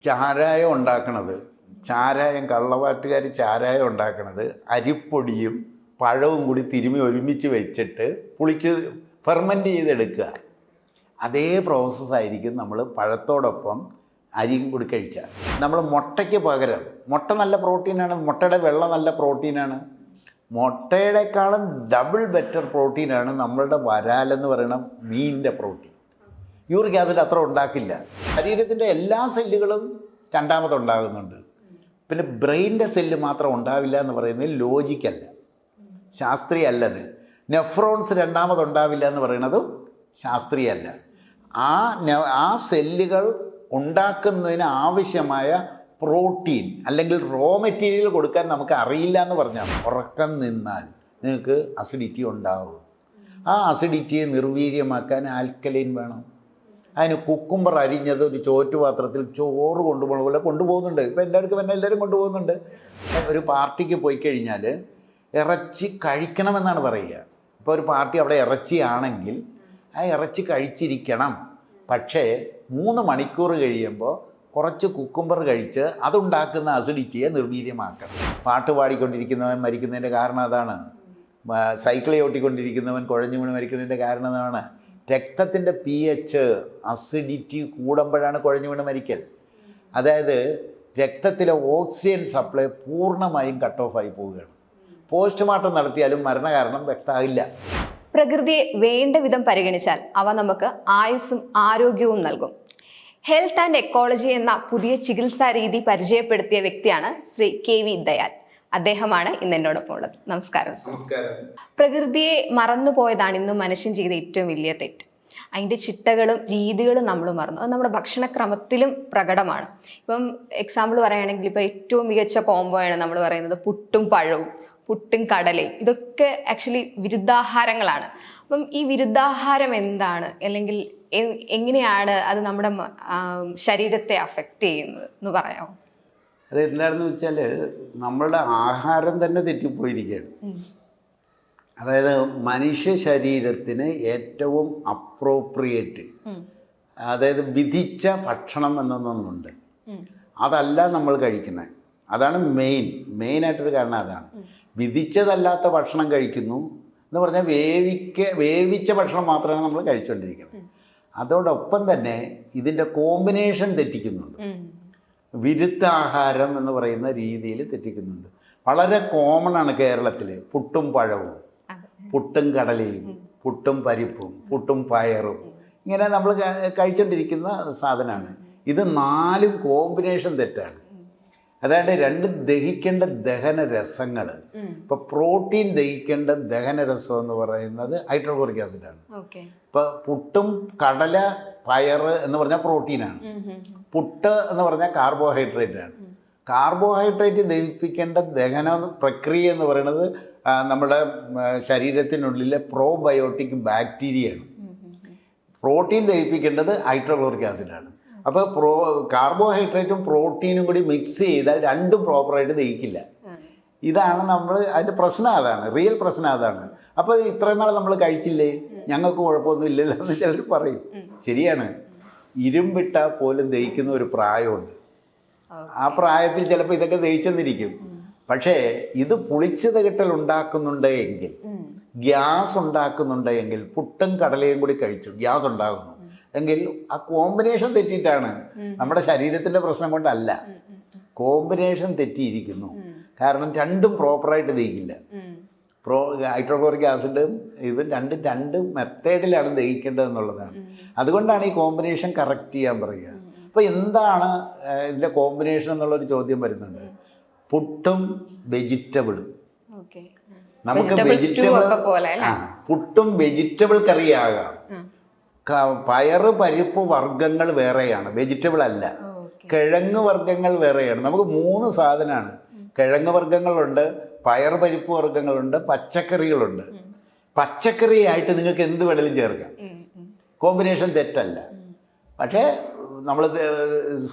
ചാരായം ഉണ്ടാക്കണത്, ചാരായം കള്ളവാറ്റുകാർ ചാരായം ഉണ്ടാക്കണത് അരിപ്പൊടിയും പഴവും കൂടി തിരുമ്മി ഒരുമിച്ച് വെച്ചിട്ട് പുളിച്ച് ഫെർമെൻറ്റ് ചെയ്തെടുക്കുക. അതേ പ്രോസസ്സായിരിക്കും നമ്മൾ പഴത്തോടൊപ്പം അരിയും കൂടി കഴിച്ചാൽ. നമ്മൾ മുട്ടയ്ക്ക് പകരം, മുട്ട നല്ല പ്രോട്ടീനാണ്, മുട്ടയുടെ വെള്ള നല്ല പ്രോട്ടീനാണ്, മുട്ടയുടെക്കാളും ഡബിൾ ബെറ്റർ പ്രോട്ടീനാണ് നമ്മളുടെ വരാലെന്ന് പറയുന്ന മീനിൻ്റെ പ്രോട്ടീൻ. യൂറിക് ആസിഡ് അത്ര ഉണ്ടാക്കില്ല. ശരീരത്തിൻ്റെ എല്ലാ സെല്ലുകളും രണ്ടാമതുണ്ടാകുന്നുണ്ട്. പിന്നെ ബ്രെയിനിൻ്റെ സെല്ല് മാത്രം ഉണ്ടാവില്ല എന്ന് പറയുന്നത് ലോജിക്കല്ല, ശാസ്ത്രീയമല്ലത്. നെഫ്രോൺസ് രണ്ടാമതുണ്ടാവില്ല എന്ന് പറയുന്നതും ശാസ്ത്രീയമല്ല. ആ സെല്ലുകൾ ഉണ്ടാക്കുന്നതിന് ആവശ്യമായ പ്രോട്ടീൻ അല്ലെങ്കിൽ റോ മെറ്റീരിയൽ കൊടുക്കാൻ നമുക്ക് അറിയില്ല എന്ന് പറഞ്ഞാൽ, ഉറക്കം നിന്നാൽ നിങ്ങൾക്ക് അസിഡിറ്റി ഉണ്ടാവും. ആ അസിഡിറ്റിയെ നിർവീര്യമാക്കാൻ ആൽക്കലൈൻ വേണം. അതിന് കുക്കുംബർ അരിഞ്ഞത് ഒരു ചോറ്റുപാത്രത്തിൽ ചോറ് കൊണ്ടുപോകുന്ന പോലെ കൊണ്ടുപോകുന്നുണ്ട്. ഇപ്പോൾ എല്ലാവരും കൊണ്ടുപോകുന്നുണ്ട്. ഒരു പാർട്ടിക്ക് പോയി കഴിഞ്ഞാൽ ഇറച്ചി കഴിക്കണമെന്നാണ് പറയുക. ഇപ്പോൾ ഒരു പാർട്ടി അവിടെ ഇറച്ചിയാണെങ്കിൽ ആ ഇറച്ചി കഴിച്ചിരിക്കണം. പക്ഷേ 3 മണിക്കൂർ കഴിയുമ്പോൾ കുറച്ച് കുക്കുംബർ കഴിച്ച് അതുണ്ടാക്കുന്ന അസിഡിറ്റിയെ നിർവീര്യമാക്കണം. പാട്ട് പാടിക്കൊണ്ടിരിക്കുന്നവൻ മരിക്കുന്നതിൻ്റെ കാരണം അതാണ്. സൈക്കിൾ ചവിട്ടിക്കൊണ്ടിരിക്കുന്നവൻ കുഴഞ്ഞു വീണ് മരിക്കുന്നതിൻ്റെ കാരണം അതാണ്. രക്തത്തിൻ്റെ pH അസിഡിറ്റി കൂടുമ്പോഴാണ് കുഴഞ്ഞു വീണ് മരിക്കൽ. അതായത് രക്തത്തിലെ ഓക്സിജൻ സപ്ലൈ പൂർണ്ണമായും കട്ട് ഓഫായി പോവുകയാണ്. പോസ്റ്റ്മോർട്ടം നടത്തിയാലും മരണകാരണം വ്യക്തമാകില്ല. പ്രകൃതിയെ വേണ്ട വിധം പരിഗണിച്ചാൽ അവ നമുക്ക് ആയുസ്സും ആരോഗ്യവും നൽകും. ഹെൽത്ത് ആൻഡ് എക്കോളജി എന്ന പുതിയ ചികിത്സാ രീതി പരിചയപ്പെടുത്തിയ വ്യക്തിയാണ് ശ്രീ KV ദയാൽ. അദ്ദേഹമാണ് ഇന്ന് എന്നോടൊപ്പം ഉള്ളത്. നമസ്കാരം. പ്രകൃതിയെ മറന്നുപോയതാണ് ഇന്ന് മനുഷ്യൻ ചെയ്ത ഏറ്റവും വലിയ തെറ്റ്. അതിൻ്റെ ചിട്ടകളും രീതികളും നമ്മൾ മറന്നു. അത് നമ്മുടെ ഭക്ഷണക്രമത്തിലും പ്രകടമാണ്. ഇപ്പം എക്സാമ്പിൾ പറയുകയാണെങ്കിൽ ഇപ്പോൾ ഏറ്റവും മികച്ച കോംബോയാണ് നമ്മൾ പറയുന്നത് പുട്ടും പഴവും, പുട്ടും കടലയും. ഇതൊക്കെ ആക്ച്വലി വിരുദ്ധാഹാരങ്ങളാണ്. അപ്പം ഈ വിരുദ്ധാഹാരം എന്താണ്, അല്ലെങ്കിൽ എങ്ങനെയാണ് അത് നമ്മുടെ ശരീരത്തെ അഫക്റ്റ് ചെയ്യുന്നത് എന്ന് പറയാമോ? അതെന്താണെന്ന് വെച്ചാൽ നമ്മളുടെ ആഹാരം തന്നെ തെറ്റിപ്പോയിരിക്കുകയാണ്. അതായത് മനുഷ്യ ശരീരത്തിന് ഏറ്റവും അപ്രോപ്രിയേറ്റ്, അതായത് വിധിച്ച ഭക്ഷണം എന്നൊന്നുണ്ട്. അതല്ല നമ്മൾ കഴിക്കുന്നത്. അതാണ് മെയിനായിട്ടൊരു കാരണം. അതാണ് വിധിച്ചതല്ലാത്ത ഭക്ഷണം കഴിക്കുന്നു എന്ന് പറഞ്ഞാൽ വേവിച്ച ഭക്ഷണം മാത്രമാണ് നമ്മൾ കഴിച്ചുകൊണ്ടിരിക്കുന്നത്. അതോടൊപ്പം തന്നെ ഇതിൻ്റെ കോമ്പിനേഷൻ തെറ്റിക്കുന്നുണ്ട്. വിരുദ്ധാഹാരം എന്ന് പറയുന്ന രീതിയിൽ തെറ്റിക്കുന്നുണ്ട്. വളരെ കോമൺ ആണ് കേരളത്തിൽ പുട്ടും പഴവും, പുട്ടും കടലയും, പുട്ടും പരിപ്പും, പുട്ടും പയറും, ഇങ്ങനെ നമ്മൾ കഴിച്ചുകൊണ്ടിരിക്കുന്ന സാധനമാണ്. ഇത് 4 കോമ്പിനേഷൻ തെറ്റാണ്. അതായത് 2 ദഹിക്കേണ്ട ദഹനരസങ്ങൾ. ഇപ്പോൾ പ്രോട്ടീൻ ദഹിക്കേണ്ട ദഹനരസം എന്ന് പറയുന്നത് ഹൈഡ്രോക്ലോറിക് ആസിഡാണ്. ഇപ്പോൾ പുട്ടും കടല പയർ എന്ന് പറഞ്ഞാൽ പ്രോട്ടീനാണ്. പുട്ട് എന്ന് പറഞ്ഞാൽ കാർബോഹൈഡ്രേറ്റാണ്. കാർബോഹൈഡ്രേറ്റ് ദഹിപ്പിക്കേണ്ട ദഹന പ്രക്രിയ എന്ന് പറയുന്നത് നമ്മുടെ ശരീരത്തിനുള്ളിലെ പ്രോബയോട്ടിക് ബാക്ടീരിയയാണ്. പ്രോട്ടീൻ ദഹിപ്പിക്കേണ്ടത് ഹൈഡ്രോക്ലോറിക് ആസിഡാണ്. അപ്പോൾ കാർബോഹൈഡ്രേറ്റും പ്രോട്ടീനും കൂടി മിക്സ് ചെയ്താൽ രണ്ടും പ്രോപ്പറായിട്ട് ദഹിക്കില്ല. ഇതാണ് അതിൻ്റെ പ്രശ്നം. അതാണ് റിയൽ പ്രശ്നം. അതാണ്. അപ്പോൾ ഇത്രയും നാൾ നമ്മൾ കഴിച്ചില്ലേ, ഞങ്ങൾക്ക് കുഴപ്പമൊന്നും ഇല്ലല്ലോ എന്ന് ചിലർ പറയും. ശരിയാണ്. ഇരുമ്പിട്ടാൽ പോലും ദഹിക്കുന്ന ഒരു പ്രായമുണ്ട്. ആ പ്രായത്തിൽ ചിലപ്പോൾ ഇതൊക്കെ ദഹിച്ചെന്നിരിക്കും. പക്ഷേ ഇത് പുളിച്ചത് കിട്ടൽ ഉണ്ടാക്കുന്നുണ്ട് എങ്കിൽ, ഗ്യാസ് ഉണ്ടാക്കുന്നുണ്ട് എങ്കിൽ, പുട്ടും കടലയും കൂടി കഴിച്ചു ഗ്യാസ് ഉണ്ടാകുന്നു എങ്കിൽ ആ കോമ്പിനേഷൻ തെറ്റിയിട്ടാണ്. നമ്മുടെ ശരീരത്തിൻ്റെ പ്രശ്നം കൊണ്ടല്ല, കോമ്പിനേഷൻ തെറ്റിയിരിക്കുന്നു. കാരണം രണ്ടും പ്രോപ്പറായിട്ട് ദഹിക്കില്ല. ഹൈഡ്രോക്ലോറിക് ആസിഡും ഇത് രണ്ട് മെത്തേഡിലാണ് ദഹിക്കേണ്ടതെന്നുള്ളതാണ്. അതുകൊണ്ടാണ് ഈ കോമ്പിനേഷൻ കറക്റ്റ് ചെയ്യാൻ പറയുക. അപ്പോൾ എന്താണ് ഇതിൻ്റെ കോമ്പിനേഷൻ എന്നുള്ളൊരു ചോദ്യം വരുന്നുണ്ട്. പുട്ടും വെജിറ്റബിളും. നമുക്ക് പുട്ടും വെജിറ്റബിൾ കറിയാകാം. പയറ് പരിപ്പ് വർഗ്ഗങ്ങൾ വേറെയാണ്, വെജിറ്റബിൾ അല്ല. കിഴങ്ങ് വർഗ്ഗങ്ങൾ വേറെയാണ്. നമുക്ക് 3 സാധനമാണ്. കിഴങ്ങ് വർഗ്ഗങ്ങളുണ്ട്, പയർ പരിപ്പ് വർഗ്ഗങ്ങളുണ്ട്, പച്ചക്കറികളുണ്ട്. പച്ചക്കറിയായിട്ട് നിങ്ങൾക്ക് എന്ത് വേണേലും ചേർക്കാം. കോമ്പിനേഷൻ തെറ്റല്ല. പക്ഷേ നമ്മൾ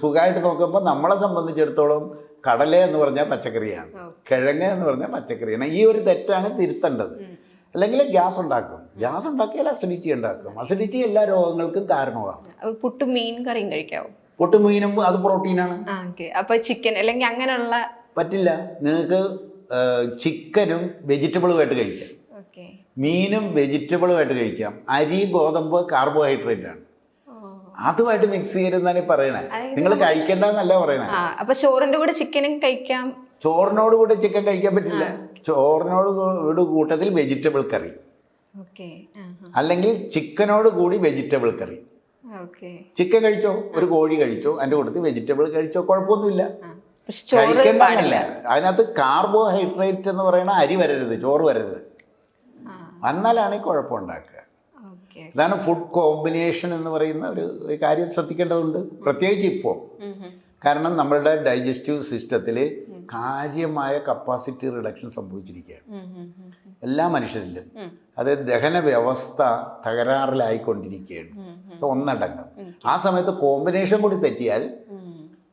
സുഖമായിട്ട് നോക്കുമ്പോൾ നമ്മളെ സംബന്ധിച്ചിടത്തോളം കടല എന്ന് പറഞ്ഞാൽ പച്ചക്കറിയാണ്, കിഴങ്ങ് എന്ന് പറഞ്ഞാൽ പച്ചക്കറിയാണ്. ഈ ഒരു തെറ്റാണ് തിരുത്തേണ്ടത്. അല്ലെങ്കിൽ ഗ്യാസ് ഉണ്ടാക്കും. ഗ്യാസ് ഉണ്ടാക്കിയാൽ അസിഡിറ്റി ഉണ്ടാക്കും. അസിഡിറ്റി എല്ലാ രോഗങ്ങൾക്കും കാരണമാണ്. പുട്ടും മീൻ കറിയും കഴിക്കാവോ? പൊട്ടും മീനും അത് പ്രോട്ടീനാണ്. അപ്പൊ ചിക്കൻ അല്ലെങ്കിൽ അങ്ങനെയുള്ള പറ്റില്ല. നിങ്ങൾക്ക് ചിക്കനും വെജിറ്റബിളുമായിട്ട് കഴിക്കാം, മീനും വെജിറ്റബിളുമായിട്ട് കഴിക്കാം. അരി ഗോതമ്പ് കാർബോഹൈഡ്രേറ്റ് ആണ്, അതുമായിട്ട് മിക്സ് ചെയ്യരുതെന്നാണ് ഈ പറയണേ. നിങ്ങൾ കഴിക്കണ്ടെന്നല്ല പറയണേ. അപ്പൊ ചോറിന്റെ കൂടെ ചിക്കനും കഴിക്കാം. ചോറിനോട് കൂടെ ചിക്കൻ കഴിക്കാൻ പറ്റില്ല. ചോറിനോട് കൂട്ടത്തിൽ വെജിറ്റബിൾ കറി, അല്ലെങ്കിൽ ചിക്കനോട് കൂടി വെജിറ്റബിൾ കറി. ചിക്കൻ കഴിച്ചോ, ഒരു കോഴി കഴിച്ചോ, അതിന്റെ കൂട്ടത്തിൽ വെജിറ്റബിൾ കഴിച്ചോ, കുഴപ്പമൊന്നുമില്ല. കഴിക്കണ്ടെന്നല്ല, അതിനകത്ത് കാർബോഹൈഡ്രേറ്റ് എന്ന് പറയുന്ന അരി വരരുത്, ചോറ് വരരുത്. വന്നാലാണ് ഈ കുഴപ്പമുണ്ടാക്കുക. ഇതാണ് ഫുഡ് കോമ്പിനേഷൻ എന്ന് പറയുന്ന ഒരു കാര്യം ശ്രദ്ധിക്കേണ്ടതുണ്ട്, പ്രത്യേകിച്ച് ഇപ്പോൾ. കാരണം നമ്മളുടെ ഡൈജസ്റ്റീവ് സിസ്റ്റത്തിൽ കാര്യമായ കപ്പാസിറ്റി റിഡക്ഷൻ സംഭവിച്ചിരിക്കുകയാണ് എല്ലാ മനുഷ്യരിലും. അത് ദഹന വ്യവസ്ഥ തകരാറിലായിക്കൊണ്ടിരിക്കുകയാണ് ഒന്നടങ്കം. ആ സമയത്ത് കോമ്പിനേഷൻ കൂടി തെറ്റിയാൽ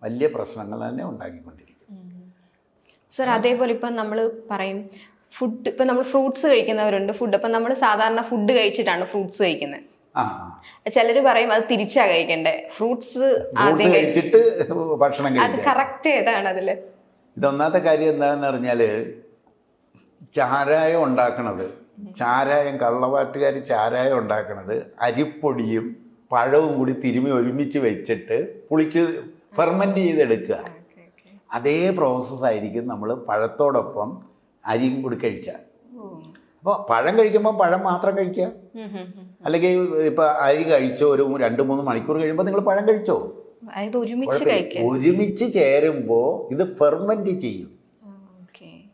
വലിയ പ്രശ്നങ്ങൾ തന്നെ ഉണ്ടാക്കിക്കൊണ്ടിരിക്കും. സർ, അതേപോലെ ഇപ്പം നമ്മൾ പറയും ഫുഡ്, ഇപ്പം നമ്മൾ ഫ്രൂട്ട്സ് കഴിക്കുന്നവരുണ്ട്. ഫുഡ് ഇപ്പം നമ്മൾ സാധാരണ ഫുഡ് കഴിച്ചിട്ടാണ് ഫ്രൂട്ട്സ് കഴിക്കുന്നത്. ചിലർ പറയും അത് തിരിച്ചാ കഴിക്കണ്ടേ, ഫ്രൂട്ട്സ് ആദ്യം കഴിച്ചിട്ട് ഭക്ഷണം കഴിക്കുക. അത് കറക്റ്റ് ഏതാണ് അതില്? ഇതൊന്നാമത്തെ കാര്യം എന്താണെന്ന് പറഞ്ഞാല്, ചാരായം ഉണ്ടാക്കണത്, കള്ളവാറ്റുകാർ ചാരായം ഉണ്ടാക്കണത് അരിപ്പൊടിയും പഴവും കൂടി തിരുമി ഒരുമിച്ച് വെച്ചിട്ട് പുളിച്ച് ഫെർമെന്റ് ചെയ്തെടുക്കുക. അതേ പ്രോസസ്സായിരിക്കും നമ്മൾ പഴത്തോടൊപ്പം അരിയും കൂടി കഴിച്ചാൽ. അപ്പോൾ പഴം കഴിക്കുമ്പോൾ പഴം മാത്രം കഴിക്കുക, അല്ലെങ്കിൽ ഇപ്പം അരി കഴിച്ചോ ഒരു 2-3 മണിക്കൂർ കഴിയുമ്പോൾ നിങ്ങൾ പഴം കഴിച്ചോ. ഒരുമിച്ച് ചേരുമ്പോൾ ഇത് ഫെർമെന്റ് ചെയ്യും.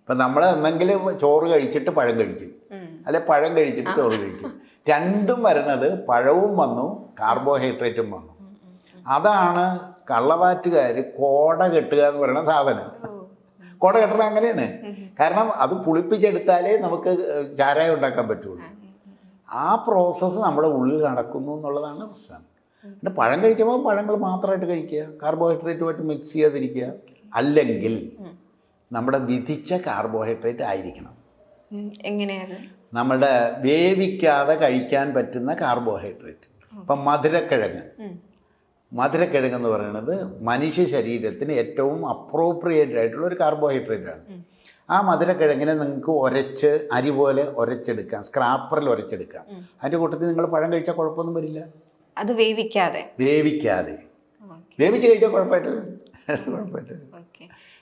ഇപ്പം നമ്മൾ എന്തെങ്കിലും ചോറ് കഴിച്ചിട്ട് പഴം കഴിക്കും, അല്ലെ പഴം കഴിച്ചിട്ട് ചോറ് കഴിക്കും. രണ്ടും വരണത് പഴവും വന്നു കാർബോഹൈഡ്രേറ്റും വന്നു. അതാണ് കള്ളവാറ്റുകാർ കോട കെട്ടുക എന്ന് പറയുന്ന സാധനം. കോട കെട്ടണ അങ്ങനെയാണ്. കാരണം അത് പുളിപ്പിച്ചെടുത്താലേ നമുക്ക് ചാരായം ഉണ്ടാക്കാൻ പറ്റുള്ളൂ. ആ പ്രോസസ്സ് നമ്മുടെ ഉള്ളിൽ നടക്കുന്നു എന്നുള്ളതാണ് പ്രശ്നം. പിന്നെ പഴം കഴിക്കുമ്പോൾ പഴങ്ങൾ മാത്രമായിട്ട് കഴിക്കുക, കാർബോഹൈഡ്രേറ്റുമായിട്ട് മിക്സ് ചെയ്യാതിരിക്കുക. അല്ലെങ്കിൽ നമ്മുടെ വിധിച്ച കാർബോഹൈഡ്രേറ്റ് ആയിരിക്കണം. എങ്ങനെയാണ്? നമ്മുടെ വേവിക്കാതെ കഴിക്കാൻ പറ്റുന്ന കാർബോഹൈഡ്രേറ്റ്. ഇപ്പം മധുരക്കിഴങ്ങ് എന്ന് പറയുന്നത് മനുഷ്യ ശരീരത്തിന് ഏറ്റവും അപ്രോപ്രിയേറ്റ് ആയിട്ടുള്ള ഒരു കാർബോഹൈഡ്രേറ്റ് ആണ്. ആ മധുരക്കിഴങ്ങിനെ നിങ്ങൾക്ക് ഉരച്ച് അരി പോലെ ഉരച്ചെടുക്കാം, സ്ക്രാപ്പറിൽ ഉരച്ചെടുക്കാം. അതിൻ്റെ കൂട്ടത്തിൽ നിങ്ങൾ പഴം കഴിച്ചാൽ കുഴപ്പമൊന്നും വരില്ല. അത് വേവിക്കാതെ വേവിച്ച് കഴിച്ചാൽ കുഴപ്പമായിട്ട്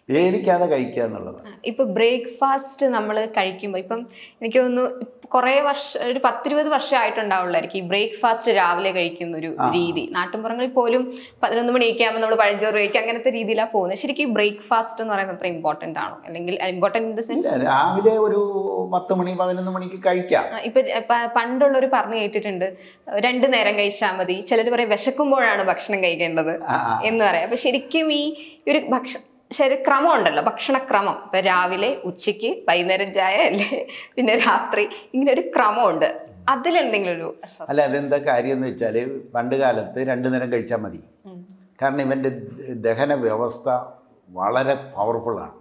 വേവിക്കാതെ കഴിക്കുക എന്നുള്ളത്. ഇപ്പൊ ബ്രേക്ക്ഫാസ്റ്റ് നമ്മൾ കഴിക്കുമ്പോൾ ഇപ്പം എനിക്ക് തോന്നുന്നു കുറെ വർഷം, ഒരു 10-20 വർഷമായിട്ടുണ്ടാവുള്ളായിരിക്കും ഈ ബ്രേക്ക്ഫാസ്റ്റ് രാവിലെ കഴിക്കുന്ന ഒരു രീതി. നാട്ടിൻപുറങ്ങളിൽ പോലും 11 മണിയൊക്കെ ആകുമ്പോൾ നമ്മൾ പഴഞ്ചോറ് കഴിക്കുക, അങ്ങനത്തെ രീതിയിലാണ് പോകുന്നത്. ശരിക്കും ഈ ബ്രേക്ക്ഫാസ്റ്റ് എന്ന് പറയുന്നത് അത്ര ഇമ്പോർട്ടന്റ് ആണോ? അല്ലെങ്കിൽ ഇമ്പോർട്ടന്റ് ഇൻ ദ സെൻസ് രാവിലെ ഒരു 10 മണി 11 മണിക്ക് കഴിക്കാം. ഇപ്പൊ പണ്ടുള്ളവർ പറഞ്ഞു കേട്ടിട്ടുണ്ട് 2 നേരം കഴിച്ചാൽ മതി. ചിലർ പറയും വിശക്കുമ്പോഴാണ് ഭക്ഷണം കഴിക്കേണ്ടത് എന്ന് പറയാം. അപ്പൊ ശരിക്കും ഈ ഒരു ക്രമം ഉണ്ടല്ലോ, ഭക്ഷണക്രമം. ഇപ്പൊ രാവിലെ, ഉച്ചയ്ക്ക്, വൈകുന്നേരം ചായ, അല്ലേ പിന്നെ രാത്രി, ഇങ്ങനെ ഒരു ക്രമമുണ്ട്. അതിലെന്തെങ്കിലും ഒരു അല്ല, അതെന്താ കാര്യം എന്ന് വെച്ചാല് പണ്ട് കാലത്ത് 2 നേരം കഴിച്ചാൽ മതി. കാരണം ഇവന്റെ ദഹന വ്യവസ്ഥ വളരെ പവർഫുള്ളാണ്.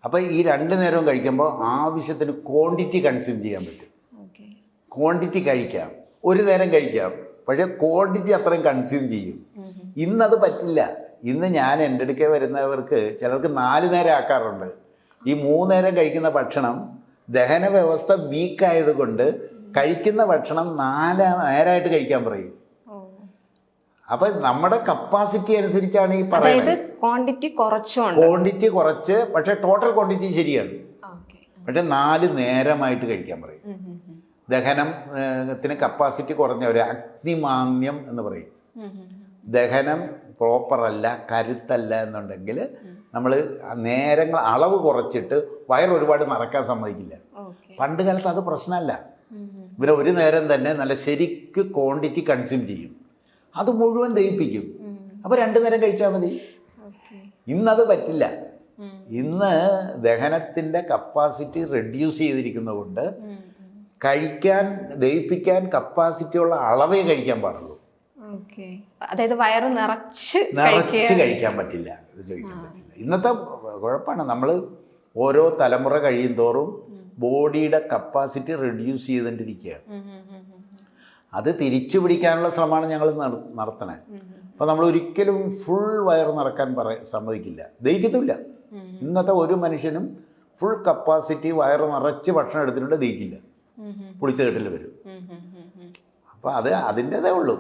അപ്പൊ ഈ 2 നേരവും കഴിക്കുമ്പോൾ ആവശ്യത്തിന് ക്വാണ്ടിറ്റി കൺസ്യൂം ചെയ്യാൻ പറ്റും. ക്വാണ്ടിറ്റി കഴിക്കാം, 1 നേരം കഴിക്കാം, പക്ഷെ ക്വാണ്ടിറ്റി അത്രയും കൺസ്യൂം ചെയ്യും. ഇന്നത് പറ്റില്ല. ഇന്ന് ഞാൻ എൻ്റെ അടുക്കെ വരുന്നവർക്ക് ചിലർക്ക് 4 നേരം ആക്കാറുണ്ട്. ഈ 3 നേരം കഴിക്കുന്ന ഭക്ഷണം ദഹന വ്യവസ്ഥ വീക്കായതുകൊണ്ട് കഴിക്കുന്ന ഭക്ഷണം 4 നേരമായിട്ട് കഴിക്കാൻ പറയും. അപ്പൊ നമ്മുടെ കപ്പാസിറ്റി അനുസരിച്ചാണ് ഈ പറയുന്നത്. ക്വാണ്ടിറ്റി കുറച്ച്, പക്ഷെ ടോട്ടൽ ക്വാണ്ടിറ്റി ശരിയാണ്. പക്ഷെ 4 നേരമായിട്ട് കഴിക്കാൻ പറയും. ദഹനത്തിന് കപ്പാസിറ്റി കുറഞ്ഞവര് അഗ്നിമാന്ദ്യം എന്ന് പറയും. ദഹനം പ്രോപ്പറല്ല, കരുത്തല്ല എന്നുണ്ടെങ്കിൽ നമ്മൾ നേരങ്ങൾ അളവ് കുറച്ചിട്ട് വയർ ഒരുപാട് നിറക്കാൻ സമ്മതിക്കില്ല. പണ്ട് കാലത്ത് അത് പ്രശ്നമല്ല. ഇവരെ 1 നേരം തന്നെ നല്ല ശരിക്ക് ക്വാണ്ടിറ്റി കൺസ്യൂം ചെയ്യും, അത് മുഴുവൻ ദഹിപ്പിക്കും. അപ്പോൾ 2 നേരം കഴിച്ചാൽ മതി. ഇന്നത് പറ്റില്ല. ഇന്ന് ദഹനത്തിൻ്റെ കപ്പാസിറ്റി റെഡ്യൂസ് ചെയ്തിരിക്കുന്നത് കൊണ്ട് ദഹിപ്പിക്കാൻ കപ്പാസിറ്റിയുള്ള അളവേ കഴിക്കാൻ പാടുള്ളൂ. അതായത് വയറ് നിറച്ച് കഴിക്കാൻ പറ്റില്ല. ഇത് കഴിക്കാൻ പറ്റില്ല. ഇന്നത്തെ കുഴപ്പമാണ്, നമ്മൾ ഓരോ തലമുറ കഴിയും തോറും ബോഡിയുടെ കപ്പാസിറ്റി റെഡ്യൂസ് ചെയ്തുകൊണ്ടിരിക്കുകയാണ്. അത് തിരിച്ചു പിടിക്കാനുള്ള ശ്രമമാണ് ഞങ്ങൾ നടത്തണേ. അപ്പോൾ നമ്മൾ ഒരിക്കലും ഫുൾ വയറ് നിറക്കാൻ സമ്മതിക്കില്ല, ദഹിക്കത്തില്ല. ഇന്നത്തെ ഒരു മനുഷ്യനും ഫുൾ കപ്പാസിറ്റി വയറ് നിറച്ച് ഭക്ഷണം എടുത്തിട്ടുണ്ട് ദഹിക്കില്ല, പുളിച്ച കെട്ടിൽ വരും. അപ്പോൾ അത് അതിൻ്റെതേ ഉള്ളൂ.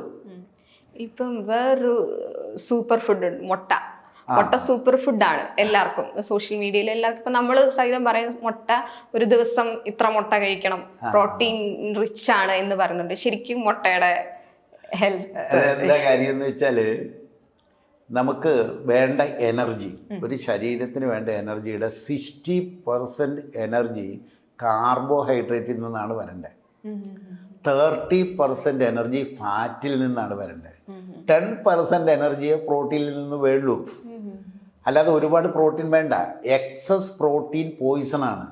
ഇപ്പം വേറൊരു സൂപ്പർ ഫുഡ് ഉണ്ട്, മുട്ട. മുട്ട സൂപ്പർ ഫുഡാണ് എല്ലാവർക്കും, സോഷ്യൽ മീഡിയയിൽ എല്ലാവർക്കും. ഇപ്പം നമ്മൾ സഹിതം പറയും മുട്ട ഒരു ദിവസം ഇത്ര മുട്ട കഴിക്കണം, പ്രോട്ടീൻ റിച്ച് ആണ് എന്ന് പറയുന്നുണ്ട്. ശരിക്കും മുട്ടയുടെ ഹെൽത്ത് എന്താ കാര്യം എന്ന് വെച്ചാൽ, നമുക്ക് വേണ്ട എനർജി, ഒരു ശരീരത്തിന് വേണ്ട എനർജിയുടെ 60% എനർജി കാർബോഹൈഡ്രേറ്റിൽ നിന്നാണ് വരേണ്ടത്. 30% എനർജി ഫാറ്റിൽ നിന്നാണ് വരേണ്ടത്. 10% എനർജിയെ പ്രോട്ടീനിൽ നിന്ന് വേണ്ടൂ. അല്ലാതെ ഒരുപാട് പ്രോട്ടീൻ വേണ്ട. എക്സസ് പ്രോട്ടീൻ പോയിസണാണ്.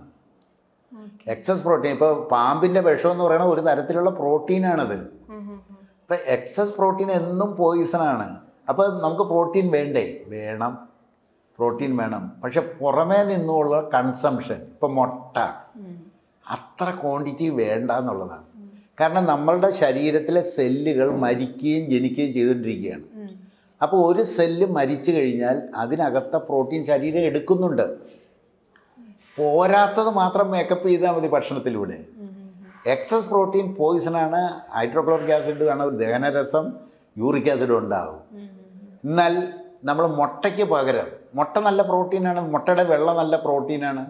എക്സസ് പ്രോട്ടീൻ, ഇപ്പോൾ പാമ്പിൻ്റെ വിഷം എന്ന് പറയുന്നത് ഒരു തരത്തിലുള്ള പ്രോട്ടീനാണത്. ഇപ്പം എക്സസ് പ്രോട്ടീൻ എന്നും പോയിസണാണ്. അപ്പോൾ നമുക്ക് പ്രോട്ടീൻ വേണ്ടേ? വേണം, പ്രോട്ടീൻ വേണം. പക്ഷെ പുറമേ നിന്നുള്ള കൺസംഷൻ, ഇപ്പം മുട്ട അത്ര ക്വാണ്ടിറ്റി വേണ്ട എന്നുള്ളതാണ്. കാരണം നമ്മളുടെ ശരീരത്തിലെ സെല്ലുകൾ മരിക്കുകയും ജനിക്കുകയും ചെയ്തുകൊണ്ടിരിക്കുകയാണ്. അപ്പോൾ ഒരു സെല്ല് മരിച്ചു കഴിഞ്ഞാൽ അതിനകത്തെ പ്രോട്ടീൻ ശരീരം എടുക്കുന്നുണ്ട്. പോരാത്തത് മാത്രം മേക്കപ്പ് ചെയ്താൽ മതി ഭക്ഷണത്തിലൂടെ. എക്സസ് പ്രോട്ടീൻ പോയിസണാണ്. ഹൈഡ്രോക്ലോറിക് ആസിഡ് ആണ്, ദഹനരസം, യൂറിക് ആസിഡ് ഉണ്ടാകും. എന്നാൽ നമ്മൾ മുട്ടയ്ക്ക് പകരം, മുട്ട നല്ല പ്രോട്ടീനാണ്, മുട്ടയുടെ വെള്ള നല്ല പ്രോട്ടീനാണ്.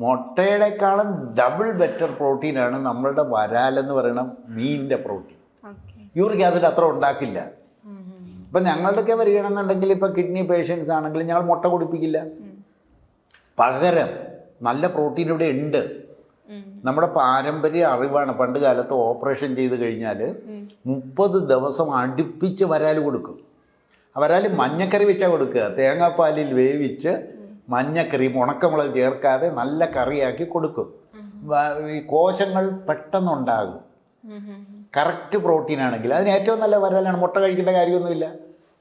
മുട്ടയുടെക്കാളും ഡബിൾ ബെറ്റർ പ്രോട്ടീനാണ് നമ്മളുടെ വരാലെന്ന് പറയുന്ന മീനിൻ്റെ പ്രോട്ടീൻ. യൂറിക് ആസിഡ് അത്ര ഉണ്ടാക്കില്ല. ഇപ്പം ഞങ്ങളുടെയൊക്കെ വരികയാണെന്നുണ്ടെങ്കിൽ, ഇപ്പം കിഡ്നി പേഷ്യൻസ് ആണെങ്കിൽ ഞങ്ങൾ മുട്ട കുടിപ്പിക്കില്ല. പകരം നല്ല പ്രോട്ടീൻ ഇവിടെ ഉണ്ട്. നമ്മുടെ പാരമ്പര്യ അറിവാണ്. പണ്ട് കാലത്ത് ഓപ്പറേഷൻ ചെയ്ത് കഴിഞ്ഞാൽ 30 ദിവസം അടുപ്പിച്ച് വരാൽ കൊടുക്കും. ആ വരാൽ മഞ്ഞക്കറി വെച്ചാൽ കൊടുക്കുക. തേങ്ങാപ്പാലിൽ വേവിച്ച് മഞ്ഞക്കറി, ഉണക്കമുളക് ചേർക്കാതെ നല്ല കറിയാക്കി കൊടുക്കും. ഈ കോശങ്ങൾ പെട്ടെന്നുണ്ടാകും. കറക്റ്റ് പ്രോട്ടീൻ ആണെങ്കിൽ അതിന് ഏറ്റവും നല്ല വരാലാണ്. മുട്ട കഴിക്കേണ്ട കാര്യമൊന്നുമില്ല.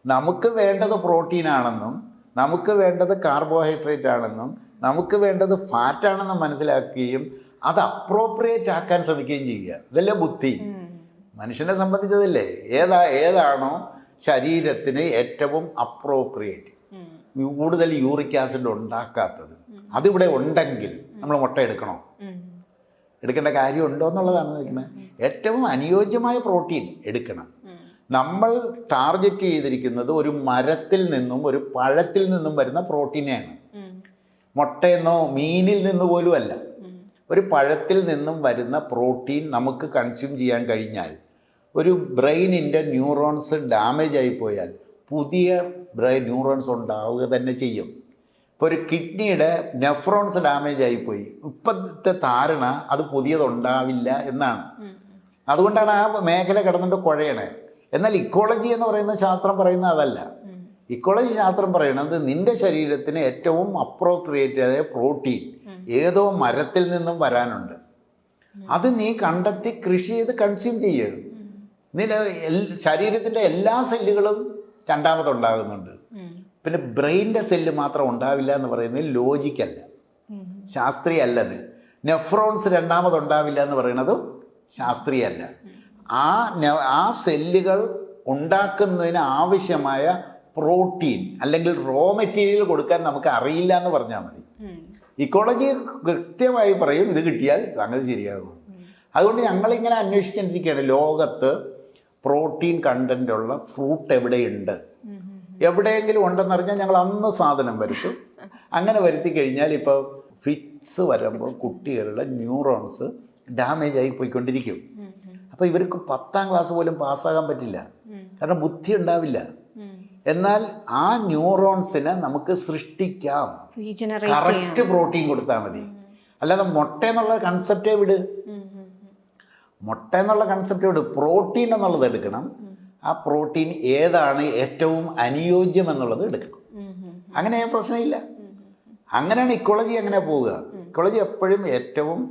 നമുക്ക് വേണ്ടത് പ്രോട്ടീനാണെന്നും നമുക്ക് വേണ്ടത് കാർബോഹൈഡ്രേറ്റ് ആണെന്നും നമുക്ക് വേണ്ടത് ഫാറ്റാണെന്നും മനസ്സിലാക്കുകയും അത് അപ്രോപ്രിയേറ്റ് ആക്കാൻ ശ്രമിക്കുകയും ചെയ്യുക. ഇതല്ലേ ബുദ്ധി. മനുഷ്യനെ സംബന്ധിച്ചതല്ലേ, ഏതാണോ ശരീരത്തിന് ഏറ്റവും അപ്രോപ്രിയേറ്റ്, കൂടുതൽ യൂറിക് ആസിഡ് ഉണ്ടാക്കാത്തത്, അതിവിടെ ഉണ്ടെങ്കിൽ നമ്മൾ മുട്ട എടുക്കണോ? എടുക്കേണ്ട കാര്യമുണ്ടോ എന്നുള്ളതാണ് ചോദിക്കുന്നത്. ഏറ്റവും അനുയോജ്യമായ പ്രോട്ടീൻ എടുക്കണം. നമ്മൾ ടാർഗറ്റ് ചെയ്തിരിക്കുന്നത് ഒരു മരത്തിൽ നിന്നും ഒരു പഴത്തിൽ നിന്നും വരുന്ന പ്രോട്ടീനെയാണ്. മുട്ടയെന്നോ മീനിൽ നിന്ന് പോലും അല്ല. ഒരു പഴത്തിൽ നിന്നും വരുന്ന പ്രോട്ടീൻ നമുക്ക് കൺസ്യൂം ചെയ്യാൻ കഴിഞ്ഞാൽ, ഒരു ബ്രെയിനിൻ്റെ ന്യൂറോൺസ് ഡാമേജ് ആയിപ്പോയാൽ പുതിയ ബ്രെയിൻ ന്യൂറോൺസ് ഉണ്ടാവുക തന്നെ ചെയ്യും. ഇപ്പോൾ ഒരു കിഡ്നിയുടെ നെഫ്രോൺസ് ഡാമേജ് ആയിപ്പോയി, ഇപ്പോഴത്തെ ധാരണ അത് പുതിയതുണ്ടാവില്ല എന്നാണ്. അതുകൊണ്ടാണ് ആ മേഖല കിടന്നിട്ട് കുഴയണേ. എന്നാൽ ഇക്കോളജി എന്ന് പറയുന്ന ശാസ്ത്രം പറയുന്നത് അതല്ല. ഇക്കോളജി ശാസ്ത്രം പറയുന്നത് നിൻ്റെ ശരീരത്തിന് ഏറ്റവും അപ്രോപ്രിയേറ്റ് ആയ പ്രോട്ടീൻ ഏതോ മരത്തിൽ നിന്നും വരാനുണ്ട്. അത് നീ കണ്ടെത്തി കൃഷി ചെയ്ത് കൺസ്യൂം ചെയ്യുക. നിന്റെ ശരീരത്തിൻ്റെ എല്ലാ സെല്ലുകളും രണ്ടാമതുണ്ടാകുന്നുണ്ട്. പിന്നെ ബ്രെയിനിൻ്റെ സെല്ല് മാത്രം ഉണ്ടാവില്ല എന്ന് പറയുന്നത് ലോജിക്കല്ല, ശാസ്ത്രീയല്ലത്. നെഫ്രോൺസ് രണ്ടാമതുണ്ടാവില്ല എന്ന് പറയുന്നതും ശാസ്ത്രീയല്ല. ആ സെല്ലുകൾ ഉണ്ടാക്കുന്നതിന് ആവശ്യമായ പ്രോട്ടീൻ അല്ലെങ്കിൽ റോ മെറ്റീരിയൽ കൊടുക്കാൻ നമുക്ക് അറിയില്ല എന്ന് പറഞ്ഞാൽ മതി. ഇക്കോളജി കൃത്യമായി പറയും ഇത് കിട്ടിയാൽ സംഗതി ശരിയാകും. അതുകൊണ്ട് ഞങ്ങളിങ്ങനെ അന്വേഷിച്ചുകൊണ്ടിരിക്കുകയാണ്, ലോകത്ത് പ്രോട്ടീൻ കണ്ടൻ്റ് ഉള്ള ഫ്രൂട്ട് എവിടെയുണ്ട്. എവിടെയെങ്കിലും ഉണ്ടെന്നറിഞ്ഞാൽ ഞങ്ങൾ അന്ന് സാധനം വരുത്തും. അങ്ങനെ വരുത്തി കഴിഞ്ഞാൽ ഇപ്പോൾ ഫിറ്റ്സ് വരുമ്പോൾ കുട്ടികളുടെ ന്യൂറോൺസ് ഡാമേജ് ആയി പോയിക്കൊണ്ടിരിക്കും. അപ്പോൾ ഇവർക്ക് 10ാം ക്ലാസ് പോലും പാസ്സാകാൻ പറ്റില്ല, കാരണം ബുദ്ധി ഉണ്ടാവില്ല. എന്നാൽ ആ ന്യൂറോൺസിനെ നമുക്ക് സൃഷ്ടിക്കാം, കറക്റ്റ് പ്രോട്ടീൻ കൊടുത്താൽ മതി. അല്ലാതെ മുട്ട എന്നുള്ള കൺസെപ്റ്റേ വിട്, മുട്ട എന്നുള്ള കൺസെപ്റ്റ് വിട്, പ്രോട്ടീൻ എന്നുള്ളത് എടുക്കണം. ആ പ്രോട്ടീൻ ഏതാണ് ഏറ്റവും അനുയോജ്യം എന്നുള്ളത് എടുക്കണം. അങ്ങനെ പ്രശ്നമില്ല. അങ്ങനെയാണ് ഇക്കോളജി അങ്ങനെ പോവുക. ഇക്കോളജി എപ്പോഴും ഏറ്റവും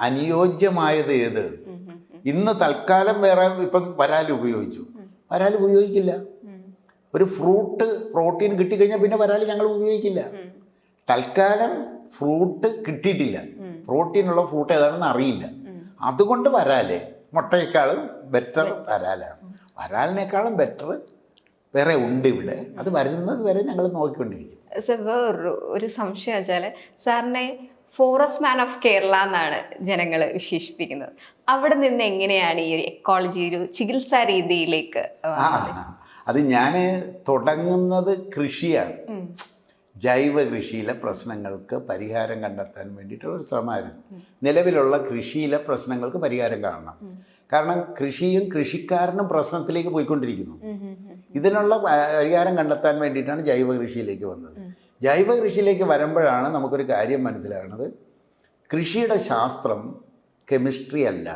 അനുയോജ്യമായത് ഏത്. ഇന്ന് തൽക്കാലം വേറെ ഇപ്പം വരാൽ ഉപയോഗിച്ചു, വരാൽ ഉപയോഗിക്കില്ല. ഒരു ഫ്രൂട്ട് പ്രോട്ടീൻ കിട്ടിക്കഴിഞ്ഞാൽ പിന്നെ വരാൽ ഞങ്ങൾ ഉപയോഗിക്കില്ല. തൽക്കാലം ഫ്രൂട്ട് കിട്ടിയിട്ടില്ല, പ്രോട്ടീനുള്ള ഫ്രൂട്ട് ഏതാണെന്ന് അറിയില്ല. അതുകൊണ്ട് വരാല് മുട്ടയേക്കാളും ബെറ്റർ വരാലാണ്. വരാലിനേക്കാളും ബെറ്റർ വേറെ ഉണ്ട് ഇവിടെ. അത് വരുന്നത് വരെ ഞങ്ങൾ നോക്കിക്കൊണ്ടിരിക്കും. സർ, ഒരു സംശയം വെച്ചാൽ സാറിനെ ഫോറസ്റ്റ് മാൻ ഓഫ് കേരള എന്നാണ് ജനങ്ങൾ വിശേഷിപ്പിക്കുന്നത്. അവിടെ നിന്ന് എങ്ങനെയാണ് ഈ ഒരു എക്കോളജി ഒരു ചികിത്സാ രീതിയിലേക്ക് അത് ഞാൻ തുടങ്ങുന്നത് കൃഷിയാണ്. ജൈവ കൃഷിയിലെ പ്രശ്നങ്ങൾക്ക് പരിഹാരം കണ്ടെത്താൻ വേണ്ടിയിട്ടുള്ള ഒരു ശ്രമമായിരുന്നു. നിലവിലുള്ള കൃഷിയിലെ പ്രശ്നങ്ങൾക്ക് പരിഹാരം കാണണം. കാരണം കൃഷിയും കൃഷിക്കാരനും പ്രശ്നത്തിലേക്ക് പോയിക്കൊണ്ടിരിക്കുന്നു. ഇതിനുള്ള പരിഹാരം കണ്ടെത്താൻ വേണ്ടിയിട്ടാണ് ജൈവ കൃഷിയിലേക്ക് വന്നത്. ജൈവ കൃഷിയിലേക്ക് വരുമ്പോഴാണ് നമുക്കൊരു കാര്യം മനസ്സിലാകുന്നത്, കൃഷിയുടെ ശാസ്ത്രം കെമിസ്ട്രി അല്ല.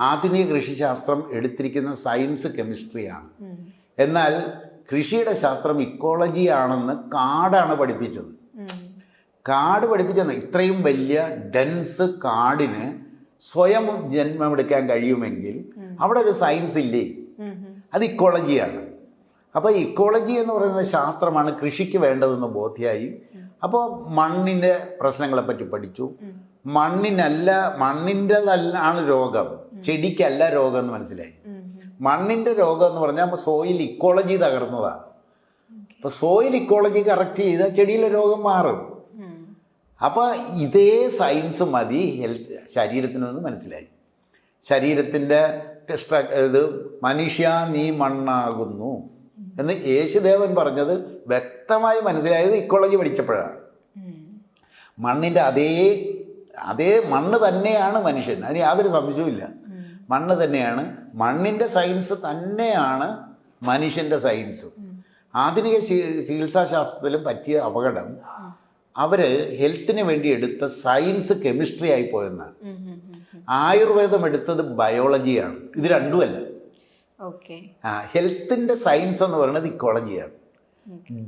ആധുനിക കൃഷിശാസ്ത്രം എടുത്തിരിക്കുന്ന സയൻസ് കെമിസ്ട്രിയാണ്. എന്നാൽ കൃഷിയുടെ ശാസ്ത്രം ഇക്കോളജി ആണെന്ന് കാടാണ് പഠിപ്പിച്ചത്. കാട് പഠിപ്പിച്ചത് ഇത്രയും വലിയ ഡെൻസ് കാടിന് സ്വയം ജന്മമെടുക്കാൻ കഴിയുമെങ്കിൽ അവിടെ ഒരു സയൻസ് ഇല്ലേ? അത് ഇക്കോളജിയാണ്. അപ്പോൾ ഇക്കോളജി എന്ന് പറയുന്ന ശാസ്ത്രമാണ് കൃഷിക്ക് വേണ്ടതെന്ന് ബോധ്യമായി. അപ്പോൾ മണ്ണിൻ്റെ പ്രശ്നങ്ങളെപ്പറ്റി പഠിച്ചു. മണ്ണിൻ്റെതല്ലാണ് രോഗം, ചെടിക്കല്ല രോഗം എന്ന് മനസ്സിലായി. മണ്ണിൻ്റെ രോഗം എന്ന് പറഞ്ഞാൽ സോയിൽ ഇക്കോളജി തകർന്നതാണ്. അപ്പോൾ സോയിൽ ഇക്കോളജി കറക്റ്റ് ചെയ്താൽ ചെടിയിലെ രോഗം മാറും. അപ്പോൾ ഇതേ സയൻസ് മതി ശരീരത്തിനെന്ന് മനസ്സിലായി. ശരീരത്തിൻ്റെ ഇത് മനുഷ്യ നീ മണ്ണാകുന്നു എന്ന് യേശുദേവൻ പറഞ്ഞത് വ്യക്തമായി മനസ്സിലായത് ഇക്കോളജി പഠിച്ചപ്പോഴാണ്. മണ്ണിൻ്റെ അതേ മണ്ണ് തന്നെയാണ് മനുഷ്യൻ, അതിന് യാതൊരു സംശയവുമില്ല. മണ്ണ് തന്നെയാണ്, മണ്ണിൻ്റെ സയൻസ് തന്നെയാണ് മനുഷ്യൻ്റെ സയൻസ്. ആധുനിക ചികിത്സാശാസ്ത്രത്തിലും പറ്റിയ അപകടം അവർ ഹെൽത്തിന് വേണ്ടി എടുത്ത സയൻസ് കെമിസ്ട്രി ആയി പോയെന്നാണ്. ആയുർവേദം എടുത്തത് ബയോളജിയാണ്. ഇത് രണ്ടുമല്ല. ഹെൽത്തിൻ്റെ സയൻസ് എന്ന് പറയുന്നത് ഇക്കോളജിയാണ്.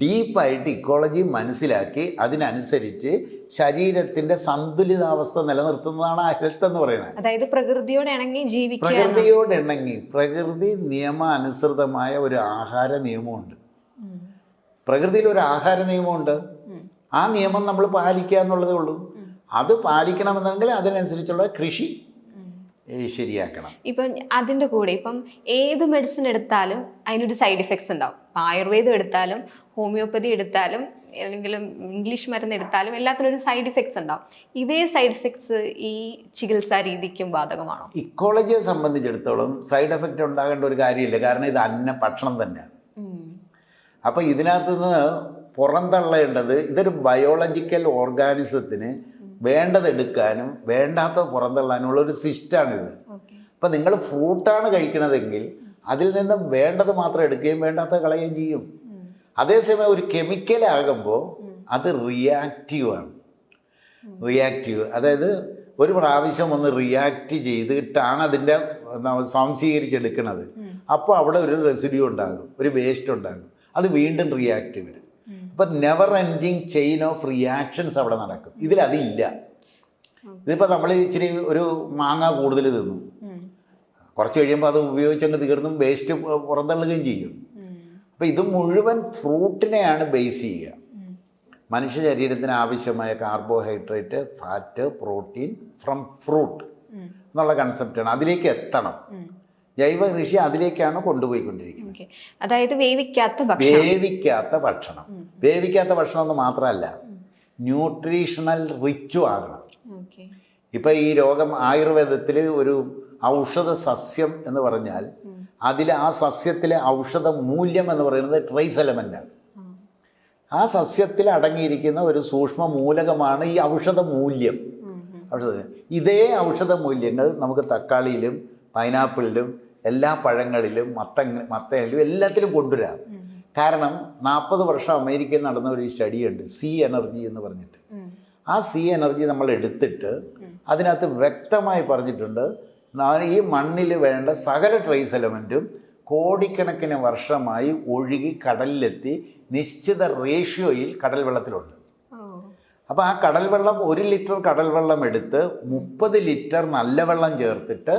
ഡീപ്പായിട്ട് ഇക്കോളജി മനസ്സിലാക്കി അതിനനുസരിച്ച് ശരീരത്തിന്റെ സന്തുലിതാവസ്ഥ നിലനിർത്തുന്നതാണ് ആ ഹെൽത്ത് എന്ന് പറയുന്നത്. അതായത് പ്രകൃതിയോട് ഇണങ്ങി പ്രകൃതി നിയമാനുസൃതമായ ഒരു ആഹാര നിയമമുണ്ട്. പ്രകൃതിയിൽ ഒരു ആഹാര നിയമമുണ്ട്. ആ നിയമം നമ്മൾ പാലിക്കുക എന്നുള്ളതേ ഉള്ളൂ. അത് പാലിക്കണമെന്നുണ്ടെങ്കിൽ അതിനനുസരിച്ചുള്ള കൃഷി ശരിയാക്കണം. ഇപ്പം അതിൻ്റെ കൂടെ ഇപ്പം ഏത് മെഡിസിൻ എടുത്താലും അതിനൊരു സൈഡ് ഇഫക്ട്സ് ഉണ്ടാവും. ആയുർവേദം എടുത്താലും ഹോമിയോപ്പതി എടുത്താലും അല്ലെങ്കിൽ ഇംഗ്ലീഷ് മരുന്ന് എടുത്താലും എല്ലാത്തിനും ഒരു സൈഡ് ഇഫക്ട്സ് ഉണ്ടാവും. ഇതേ സൈഡ് ഇഫക്ട്സ് ഈ ചികിത്സാ രീതിക്കും ബാധകമാണോ? ഇക്കോളജിയെ സംബന്ധിച്ചിടത്തോളം സൈഡ് എഫക്റ്റ് ഉണ്ടാകേണ്ട ഒരു കാര്യമില്ല. കാരണം ഇത് ഭക്ഷണം തന്നെയാണ്. അപ്പോൾ ഇതിനകത്ത് നിന്ന് പുറന്തള്ളേണ്ടത്, ഇതൊരു ബയോളജിക്കൽ ഓർഗാനിസത്തിന് വേണ്ടത് എടുക്കാനും വേണ്ടാത്തത് പുറന്തള്ളാനുള്ള ഒരു സിസ്റ്റമാണിത്. അപ്പം നിങ്ങൾ ഫ്രൂട്ടാണ് കഴിക്കണതെങ്കിൽ അതിൽ നിന്ന് വേണ്ടത് മാത്രം എടുക്കുകയും വേണ്ടാത്തത് കളയുകയും ചെയ്യും. അതേസമയം ഒരു കെമിക്കലാകുമ്പോൾ അത് റിയാക്റ്റീവാണ്. അതായത് ഒരു പ്രാവശ്യം ഒന്ന് റിയാക്റ്റ് ചെയ്തിട്ടാണ് അതിൻ്റെ സ്വാംശീകരിച്ചെടുക്കുന്നത്. അപ്പോൾ അവിടെ ഒരു റെസിഡ്യൂ ഉണ്ടാകും, ഒരു വേസ്റ്റ് ഉണ്ടാകും, അത് വീണ്ടും റിയാക്റ്റ് വരും. അപ്പം never ending chain of reactions അവിടെ നടക്കും. ഇതിലതില്ല. ഇതിപ്പോൾ നമ്മൾ ഇച്ചിരി ഒരു മാങ്ങ കൂടുതൽ തിന്നു, കുറച്ച് കഴിയുമ്പോൾ അത് ഉപയോഗിച്ചങ്ങ് തീർന്നും വേസ്റ്റ് പുറന്തള്ളുകയും ചെയ്യും. അപ്പോൾ ഇത് മുഴുവൻ ഫ്രൂട്ടിനെയാണ് ബേസ് ചെയ്യുക. മനുഷ്യ ശരീരത്തിന് ആവശ്യമായ carbohydrate, fat, protein from fruit എന്നുള്ള കൺസെപ്റ്റാണ്. അതിലേക്ക് എത്തണം. ജൈവ കൃഷി അതിലേക്കാണ് കൊണ്ടുപോയിക്കൊണ്ടിരിക്കുന്നത്. അതായത് വേവിക്കാത്ത ഭക്ഷണം. വേവിക്കാത്ത ഭക്ഷണം എന്ന് മാത്രമല്ല, ന്യൂട്രീഷണൽ റിച്ചും ആകണം. ഇപ്പം ഈ രോഗം ആയുർവേദത്തിൽ ഒരു ഔഷധ സസ്യം എന്ന് പറഞ്ഞാൽ അതിൽ ആ സസ്യത്തിലെ ഔഷധ മൂല്യം എന്ന് പറയുന്നത് ട്രേസ് എലമെൻ്റാണ്. ആ സസ്യത്തിൽ അടങ്ങിയിരിക്കുന്ന ഒരു സൂക്ഷ്മ മൂലകമാണ് ഈ ഔഷധ മൂല്യം. ഇതേ ഔഷധ മൂല്യങ്ങൾ നമുക്ക് തക്കാളിയിലും പൈനാപ്പിളിലും എല്ലാ പഴങ്ങളിലും മത്തയിലും എല്ലാത്തിലും കൊണ്ടുവരാം. കാരണം 40 വർഷം അമേരിക്കയിൽ നടന്ന ഒരു സ്റ്റഡിയുണ്ട്, സി എനർജി എന്ന് പറഞ്ഞിട്ട്. ആ സി എനർജി നമ്മൾ എടുത്തിട്ട് അതിനകത്ത് വ്യക്തമായി പറഞ്ഞിട്ടുണ്ട്, ഈ മണ്ണിൽ വേണ്ട സകല ട്രേസ് എലമെൻറ്റും കോടിക്കണക്കിന് വർഷമായി ഒഴുകി കടലിലെത്തി നിശ്ചിത റേഷ്യോയിൽ കടൽ വെള്ളത്തിലുണ്ട്. അപ്പോൾ ആ കടൽ വെള്ളം 1 ലിറ്റർ കടൽ വെള്ളം എടുത്ത് 30 ലിറ്റർ നല്ല വെള്ളം ചേർത്തിട്ട്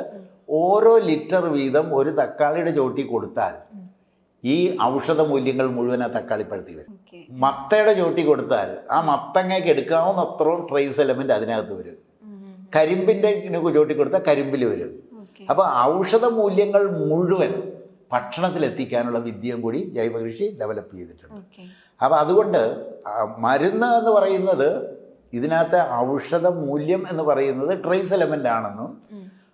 ഓരോ ലിറ്റർ വീതം ഒരു തക്കാളിയുടെ ചോട്ടി കൊടുത്താൽ ഈ ഔഷധ മൂല്യങ്ങൾ മുഴുവൻ ആ തക്കാളിപ്പഴത്തിൽ വരും. മത്തയുടെ ചോട്ടി കൊടുത്താൽ ആ മത്തങ്ങയ്ക്ക് എടുക്കാവുന്ന അത്രയും ട്രേസ് എലമെൻ്റ് അതിനകത്ത് വരും. കരിമ്പിൻ്റെ ചോട്ടി കൊടുത്താൽ കരിമ്പിൽ വരും. അപ്പോൾ ഔഷധ മൂല്യങ്ങൾ മുഴുവൻ ഭക്ഷണത്തിലെത്തിക്കാനുള്ള വിദ്യയും കൂടി ജൈവകൃഷി ഡെവലപ്പ് ചെയ്തിട്ടുണ്ട്. ഓക്കെ. അപ്പോൾ അതുകൊണ്ട് മരുന്ന് എന്ന് പറയുന്നത് ഇതിനകത്ത് ഔഷധ മൂല്യം എന്ന് പറയുന്നത് ട്രേസ് എലമെൻ്റ് ആണെന്നും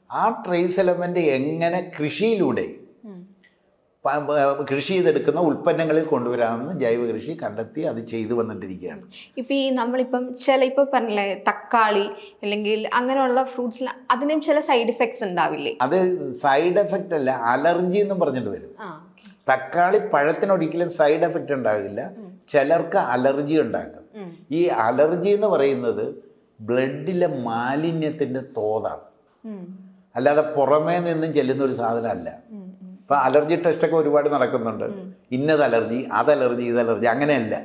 ആ ട്രേസ് എലമെൻ്റ് എങ്ങനെ കൃഷിയിലൂടെ കൃഷി ചെയ്തെടുക്കുന്ന ഉൽപ്പന്നങ്ങളിൽ കൊണ്ടുവരാമെന്ന് ജൈവ കൃഷി കണ്ടെത്തി അത് ചെയ്തു വന്നിട്ടിരിക്കുകയാണ്. ഇപ്പം ഈ നമ്മളിപ്പം ഇപ്പം പറഞ്ഞില്ലേ തക്കാളി അല്ലെങ്കിൽ അങ്ങനെയുള്ള ഫ്രൂട്ട്സിൽ അതിനും ചില സൈഡ് എഫക്ട്സ് ഉണ്ടാവില്ലേ? അത് സൈഡ് എഫക്റ്റ് അല്ല, അലർജി എന്നും പറഞ്ഞിട്ട് വരും. തക്കാളി പഴത്തിനൊരിക്കലും സൈഡ് എഫക്റ്റ് ഉണ്ടാകില്ല, ചിലർക്ക് അലർജി ഉണ്ടാക്കും. ഈ അലർജി എന്ന് പറയുന്നത് ബ്ലഡിലെ മാലിന്യത്തിൻ്റെ തോതാണ്, അല്ലാതെ പുറമേ നിന്നും ചെല്ലുന്ന ഒരു സാധനമല്ല. ഇപ്പം അലർജി ടെസ്റ്റൊക്കെ ഒരുപാട് നടക്കുന്നുണ്ട്, ഇന്നത് അലർജി, അതലർജി, ഇതലർജി, അങ്ങനെയല്ല.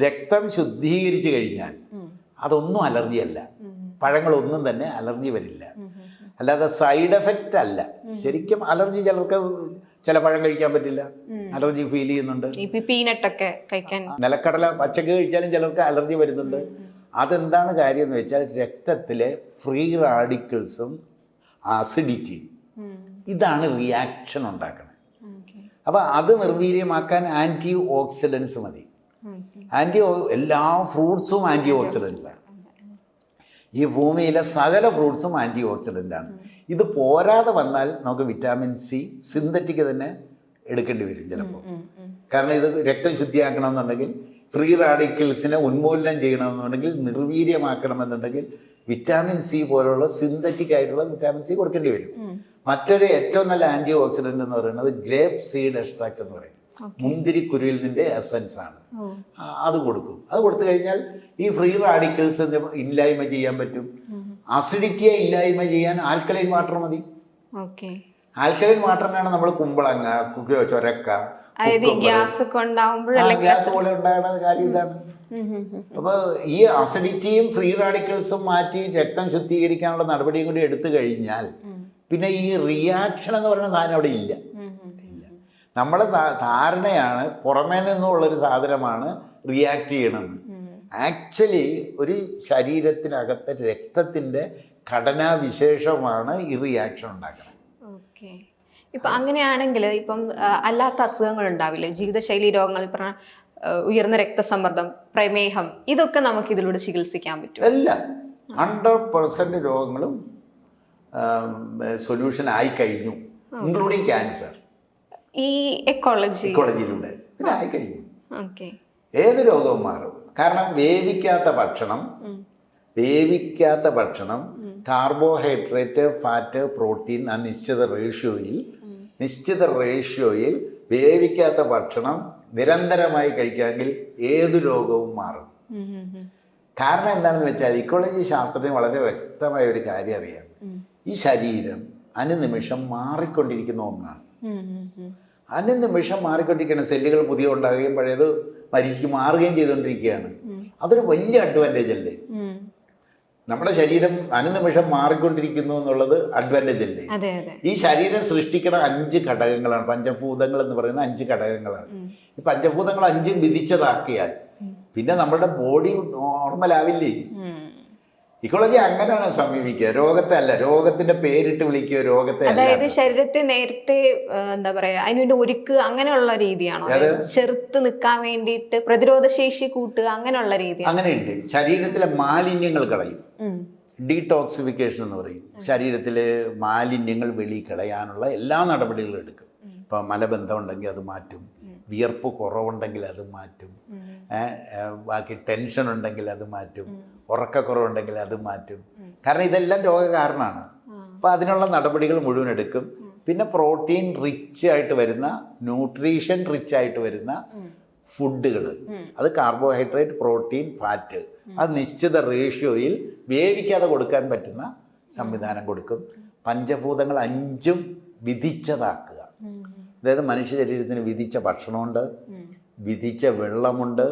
രക്തം ശുദ്ധീകരിച്ചു കഴിഞ്ഞാൽ അതൊന്നും അലർജി അല്ല, പഴങ്ങളൊന്നും തന്നെ അലർജി വരില്ല, അല്ലാതെ സൈഡ് എഫക്റ്റ് അല്ല. ശരിക്കും അലർജി ചിലർക്ക് ചില പഴം കഴിക്കാൻ പറ്റില്ല, അലർജി ഫീൽ ചെയ്യുന്നുണ്ട്. പീനട്ടൊക്കെ കഴിക്കാൻ, നിലക്കടല പച്ചക്ക് കഴിച്ചാലും ചിലർക്ക് അലർജി വരുന്നുണ്ട്. അതെന്താണ് കാര്യം എന്ന് വെച്ചാൽ രക്തത്തിലെ ഫ്രീ റാഡിക്കൽസും അസിഡിറ്റിയും ഇതാണ് റിയാക്ഷൻ ഉണ്ടാക്കുന്നത്. അപ്പോൾ അത് നിർവീര്യമാക്കാൻ ആൻറ്റി ഓക്സിഡൻസ് മതി. എല്ലാ ഫ്രൂട്ട്സും ആൻറ്റി ഓക്സിഡൻസാണ്. ഈ ഭൂമിയിലെ സകല ഫ്രൂട്ട്സും ആൻറ്റി ഓക്സിഡൻ്റാണ്. ഇത് പോരാതെ വന്നാൽ നമുക്ക് വിറ്റാമിൻ സി സിന്തറ്റിക് തന്നെ എടുക്കേണ്ടി വരും ചിലപ്പോൾ. കാരണം ഇത് രക്തം ശുദ്ധിയാക്കണമെന്നുണ്ടെങ്കിൽ, ഫ്രീ റാഡിക്കൽസിനെ ഉന്മൂലനം ചെയ്യണമെന്നുണ്ടെങ്കിൽ, നിർവീര്യമാക്കണമെന്നുണ്ടെങ്കിൽ വിറ്റാമിൻ സി പോലുള്ള സിന്തറ്റിക് ആയിട്ടുള്ള വിറ്റാമിൻ സി കൊടുക്കേണ്ടി വരും. മറ്റൊരു ഏറ്റവും നല്ല ആൻറ്റി ഓക്സിഡൻ്റ് എന്ന് പറയുന്നത് ഗ്രേപ്പ് സീഡ് എക്സ്ട്രാക്ട് എന്ന് പറയും. മുന്തിരിക്കുരുവിൽ നിന്റെ എസൻസ് ആണ്, അത് കൊടുക്കും. അത് കൊടുത്തു കഴിഞ്ഞാൽ ഈ ഫ്രീ റാഡിക്കൽസ് ഇല്ലായ്മ ചെയ്യാൻ പറ്റും. അസിഡിറ്റിയെ ഇല്ലായ്മ ചെയ്യാൻ ആൽക്കലൈൻ വാട്ടർ മതി. ആൽക്കലൈൻ വാട്ടറിനാണ് നമ്മൾ കുമ്പളങ്ങ, ചൊരക്ക, ഗ്യാസ് പോലെ ഉണ്ടാകുന്ന കാര്യം ഇതാണ്. അപ്പൊ ഈ അസിഡിറ്റിയും ഫ്രീ റാഡിക്കൽസും മാറ്റി രക്തം ശുദ്ധീകരിക്കാനുള്ള നടപടിയും കൂടി എടുത്തു കഴിഞ്ഞാൽ പിന്നെ ഈ റിയാക്ഷൻ എന്ന് പറയുന്ന സാധനം അവിടെ ഇല്ല. നമ്മളെ ധാരണയാണ് പുറമേ നിന്നുള്ളൊരു സാധനമാണ് റിയാക്ട് ചെയ്യണമെന്ന്. ആക്ച്വലി ഒരു ശരീരത്തിനകത്തെ രക്തത്തിൻ്റെ ഘടനാവിശേഷമാണ് ഈ റിയാക്ഷൻ ഉണ്ടാക്കുന്നത്. ഓക്കെ. ഇപ്പം അങ്ങനെയാണെങ്കിൽ ഇപ്പം അല്ലാത്ത അസുഖങ്ങൾ ഉണ്ടാവില്ലേ, ജീവിതശൈലി രോഗങ്ങൾ, പറഞ്ഞ ഉയർന്ന രക്തസമ്മർദ്ദം, പ്രമേഹം, ഇതൊക്കെ നമുക്ക് ഇതിലൂടെ ചികിത്സിക്കാൻ പറ്റും? എല്ലാം 100% രോഗങ്ങളും സൊല്യൂഷൻ ആയി കഴിഞ്ഞു, ഇൻക്ലൂഡിങ് ക്യാൻസർ. ഈ എക്കോളജിയിലൂടെ പിന്നെ ആയി കഴിഞ്ഞു. ഓക്കെ. ഏത് രോഗവും മാറും. കാരണം വേവിക്കാത്ത ഭക്ഷണം കാർബോഹൈഡ്രേറ്റ്, ഫാറ്റ്, പ്രോട്ടീൻ ആ നിശ്ചിത റേഷ്യോയിൽ വേവിക്കാത്ത ഭക്ഷണം നിരന്തരമായി കഴിക്കാമെങ്കിൽ ഏത് രോഗവും മാറും. കാരണം എന്താണെന്ന് വെച്ചാൽ ഇക്കോളജി ശാസ്ത്രത്തിന് വളരെ വ്യക്തമായ ഒരു കാര്യം അറിയാം. ഈ ശരീരം അനുനിമിഷം മാറിക്കൊണ്ടിരിക്കുന്ന ഒന്നാണ്. അനുനിമിഷം മാറിക്കൊണ്ടിരിക്കുന്ന സെല്ലുകൾ പുതിയ ഉണ്ടാകുകയും പഴയത് മരിച്ചു മാറുകയും ചെയ്തുകൊണ്ടിരിക്കുകയാണ്. അതൊരു വലിയ അഡ്വാൻറ്റേജ് അല്ലേ? നമ്മുടെ ശരീരം അനുനിമിഷം മാറിക്കൊണ്ടിരിക്കുന്നു എന്നുള്ളത് അഡ്വാൻറ്റേജ് അല്ലേ? ഈ ശരീരം സൃഷ്ടിക്കുന്ന 5 ഘടകങ്ങളാണ്, പഞ്ചഭൂതങ്ങൾ എന്ന് പറയുന്ന 5 ഘടകങ്ങളാണ്. ഈ പഞ്ചഭൂതങ്ങൾ 5 വിധിച്ചതാക്കിയാൽ പിന്നെ നമ്മളുടെ ബോഡി നോർമലാവില്ലേ? ഇക്കോളജി അങ്ങനെയാണ് സമീപിക്കുക, രോഗത്തെ അല്ല. രോഗത്തിന്റെ പേരിട്ട് വിളിക്കുക, രോഗത്തെ. അതായത് ശരീരത്തെ നേരത്തെ എന്താ പറയാ അതിനുവേണ്ടി ഒരുക്കുക, അങ്ങനെയുള്ള രീതിയാണോ? ചെറുത്ത് നിൽക്കാൻ വേണ്ടിയിട്ട് പ്രതിരോധ ശേഷി കൂട്ടുക, അങ്ങനെയുള്ള രീതി? അങ്ങനെയുണ്ട്. ശരീരത്തിലെ മാലിന്യങ്ങൾ കളയും, ഡീടോക്സിഫിക്കേഷൻ എന്ന് പറയും. ശരീരത്തിലെ മാലിന്യങ്ങൾ വെളി കളയാനുള്ള എല്ലാ നടപടികളും എടുക്കും. ഇപ്പം മലബന്ധം ഉണ്ടെങ്കിൽ അത് മാറ്റും, വിയർപ്പ് കുറവുണ്ടെങ്കിൽ അത് മാറ്റും, ബാക്കി ടെൻഷൻ ഉണ്ടെങ്കിൽ അത് മാറ്റും, ഉറക്കക്കുറവുണ്ടെങ്കിൽ അത് മാറ്റും. കാരണം ഇതെല്ലാം രോഗകാരണമാണ്. അപ്പോൾ അതിനുള്ള നടപടികൾ മുഴുവൻ എടുക്കും. പിന്നെ പ്രോട്ടീൻ റിച്ച് ആയിട്ട് വരുന്ന, ന്യൂട്രീഷൻ റിച്ച് ആയിട്ട് വരുന്ന ഫുഡുകൾ, അത് കാർബോഹൈഡ്രേറ്റ്, പ്രോട്ടീൻ, ഫാറ്റ്, അത് നിശ്ചിത റേഷ്യോയിൽ വേവിക്കാതെ കൊടുക്കാൻ പറ്റുന്ന സംവിധാനം കൊടുക്കും. പഞ്ചഭൂതങ്ങൾ 5ഉം വിധിച്ചതാക്കുക. അതായത് മനുഷ്യ ശരീരത്തിന് വിധിച്ച ഭക്ഷണമുണ്ട്, വിധിച്ച വെള്ളമുണ്ട്,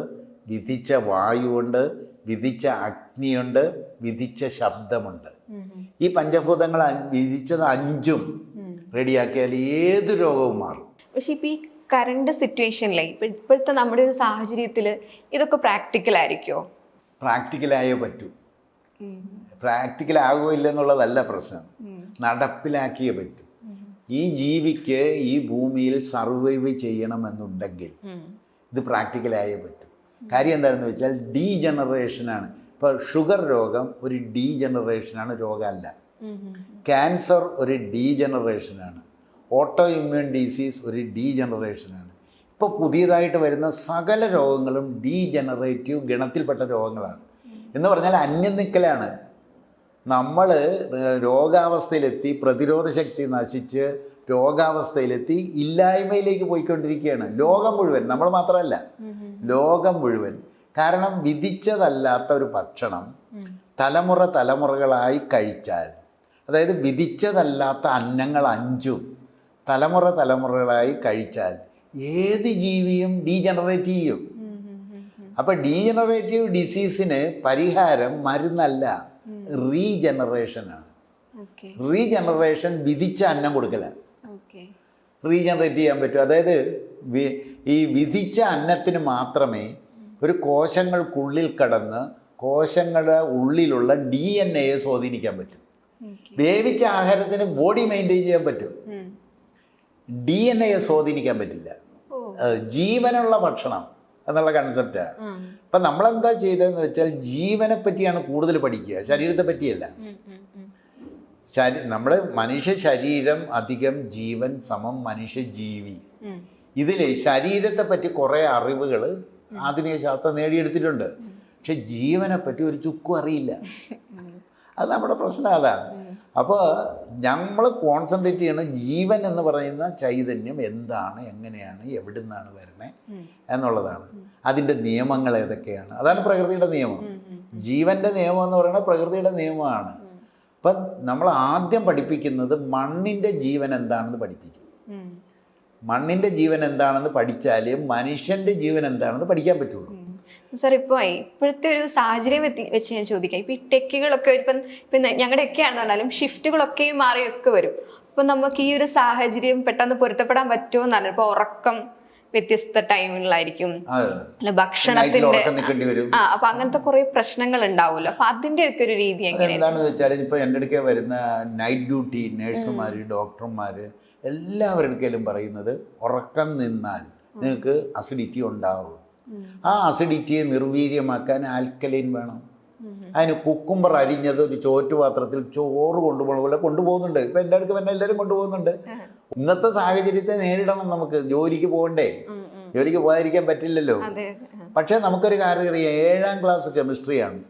വിധിച്ച വായുവുണ്ട്, വിധിച്ച അഗ്നിയുണ്ട്, വിധിച്ച ശബ്ദമുണ്ട്. ഈ പഞ്ചഭൂതങ്ങൾ വിധിച്ചത് 5ഉം റെഡിയാക്കിയാൽ ഏത് രോഗവും മാറും. പക്ഷെ ഇപ്പം ഈ കറണ്ട് സിറ്റുവേഷനിലെ ഇപ്പോഴത്തെ നമ്മുടെ ഒരു സാഹചര്യത്തിൽ ഇതൊക്കെ പ്രാക്ടിക്കൽ ആയിരിക്കുമോ? പ്രാക്ടിക്കലായേ പറ്റൂ. പ്രാക്ടിക്കലാകുമോ ഇല്ലെന്നുള്ളതല്ല പ്രശ്നം, നടപ്പിലാക്കിയേ പറ്റൂ. ഈ ജീവിക്ക് ഈ ഭൂമിയിൽ സർവൈവ് ചെയ്യണമെന്നുണ്ടെങ്കിൽ ഇത് പ്രാക്ടിക്കലായേ പറ്റും. കാര്യം എന്താണെന്ന് വെച്ചാൽ ഡീജനറേഷനാണ്. ഇപ്പോൾ ഷുഗർ രോഗം ഒരു ഡീജനറേഷനാണ്, രോഗമല്ല. ക്യാൻസർ ഒരു ഡീജനറേഷനാണ്. ഓട്ടോ ഇമ്മ്യൂൺ ഡിസീസ് ഒരു ഡീജനറേഷനാണ്. ഇപ്പോൾ പുതിയതായിട്ട് വരുന്ന സകല രോഗങ്ങളും ഡീജനറേറ്റീവ് ഗണത്തിൽപ്പെട്ട രോഗങ്ങളാണ്. എന്ന് പറഞ്ഞാൽ അന്യം നിൽക്കലാണ്. നമ്മൾ രോഗാവസ്ഥയിലെത്തി, പ്രതിരോധ ശക്തി നശിച്ച് രോഗാവസ്ഥയിലെത്തി ഇല്ലായ്മയിലേക്ക് പോയിക്കൊണ്ടിരിക്കുകയാണ് ലോകം മുഴുവൻ. നമ്മൾ മാത്രമല്ല, ലോകം മുഴുവൻ. കാരണം വിധിച്ചതല്ലാത്ത ഒരു ഭക്ഷണം തലമുറകളായി കഴിച്ചാൽ, അതായത് വിധിച്ചതല്ലാത്ത അന്നങ്ങൾ 5 തലമുറകളായി കഴിച്ചാൽ ഏത് ജീവിയും ഡീജനറേറ്റ് ചെയ്യും. അപ്പം ഡീജനറേറ്റീവ് ഡിസീസിന് പരിഹാരം മരുന്നല്ല, റീജനറേഷനാണ്. റീജനറേഷൻ വിധിച്ച അന്നം കൊടുക്കലാണ്. റീജനറേറ്റ് ചെയ്യാൻ പറ്റും. അതായത് ഈ വിധിച്ച അന്നത്തിന് മാത്രമേ ഒരു കോശങ്ങൾക്കുള്ളിൽ കടന്ന് കോശങ്ങളുടെ ഉള്ളിലുള്ള DNA സ്വാധീനിക്കാൻ പറ്റും. വേവിച്ച ആഹാരത്തിന് ബോഡി മെയിൻറ്റെയിൻ ചെയ്യാൻ പറ്റും, DNA സ്വാധീനിക്കാൻ പറ്റില്ല. ജീവനുള്ള ഭക്ഷണം എന്നുള്ള കൺസെപ്റ്റാണ്. അപ്പം നമ്മളെന്താ ചെയ്തതെന്ന് വെച്ചാൽ ജീവനെ പറ്റിയാണ് കൂടുതൽ പഠിക്കുക, ശരീരത്തെ പറ്റിയല്ല. നമ്മുടെ മനുഷ്യ ശരീരം അധികം ജീവൻ സമം മനുഷ്യ ജീവി. ഇതിൽ ശരീരത്തെ പറ്റി കുറേ അറിവുകൾ ആധുനിക ശാസ്ത്രം നേടിയെടുത്തിട്ടുണ്ട്. പക്ഷെ ജീവനെ പറ്റി ഒരു ചുക്കും അറിയില്ല. അത് നമ്മുടെ പ്രശ്നം അതാണ്. അപ്പോൾ നമ്മൾ കോൺസെൻട്രേറ്റ് ചെയ്യണ ജീവൻ എന്ന് പറയുന്ന ചൈതന്യം എന്താണ്, എങ്ങനെയാണ്, എവിടെ നിന്നാണ് വരണേ എന്നുള്ളതാണ്. അതിൻ്റെ നിയമങ്ങൾ ഏതൊക്കെയാണ്, അതാണ് പ്രകൃതിയുടെ നിയമം. ജീവൻ്റെ നിയമം എന്ന് പറയുന്നത് പ്രകൃതിയുടെ നിയമമാണ്. അപ്പം നമ്മൾ ആദ്യം പഠിപ്പിക്കുന്നത് മണ്ണിൻ്റെ ജീവൻ എന്താണെന്ന് പഠിപ്പിക്കും. മണ്ണിൻ്റെ ജീവൻ എന്താണെന്ന് പഠിച്ചാലേ മനുഷ്യൻ്റെ ജീവൻ എന്താണെന്ന് പഠിക്കാൻ പറ്റുള്ളൂ. സാർ, ഇപ്പോൾ ഇപ്പോഴത്തെ ഒരു സാഹചര്യം വെച്ച് ഞാൻ ചോദിക്കാം. ഇപ്പം ഈ ടെക്കുകളൊക്കെ ഇപ്പം ഞങ്ങളുടെയൊക്കെ ആണെന്ന് പറഞ്ഞാലും ഷിഫ്റ്റുകളൊക്കെയും മാറിയൊക്കെ വരും. അപ്പം നമുക്ക് ഈ ഒരു സാഹചര്യം പെട്ടെന്ന് പൊരുത്തപ്പെടാൻ പറ്റുമോ എന്നല്ല. ഇപ്പോൾ ഉറക്കം വ്യത്യസ്ത ടൈമിലായിരിക്കും, അല്ല ഭക്ഷണത്തിന്റെ അപ്പൊ അങ്ങനത്തെ കുറെ പ്രശ്നങ്ങൾ ഉണ്ടാവുമല്ലോ. അപ്പൊ അതിന്റെ ഒക്കെ ഒരു രീതി എന്താണെന്ന് വെച്ചാൽ, ഇപ്പൊ എൻ്റെ അടുക്കെ വരുന്ന നൈറ്റ് ഡ്യൂട്ടി നേഴ്സുമാര്, ഡോക്ടർമാര് എല്ലാവരുടെ അടുക്കലും പറയുന്നത് ഉറക്കം നിന്നാൽ നിങ്ങൾക്ക് അസിഡിറ്റി ഉണ്ടാവും. ആ അസിഡിറ്റിയെ നിർവീര്യമാക്കാൻ ആൽക്കലൈൻ വേണം. അതിന് കുക്കുംബർ അരിഞ്ഞത് ഒരു ചോറ്റുപാത്രത്തിൽ ചോറ് കൊണ്ടുപോകുന്ന പോലെ കൊണ്ടുപോകുന്നുണ്ട്. ഇപ്പം എൻ്റെ അടുക്ക് തന്നെ എല്ലാവരും കൊണ്ടുപോകുന്നുണ്ട്. ഇന്നത്തെ സാഹചര്യത്തെ നേരിടണം. നമുക്ക് ജോലിക്ക് പോകണ്ടേ, ജോലിക്ക് പോകാതിരിക്കാൻ പറ്റില്ലല്ലോ. പക്ഷേ നമുക്കൊരു കാര്യം അറിയാം, 7ാം ക്ലാസ് കെമിസ്ട്രിയാണ്.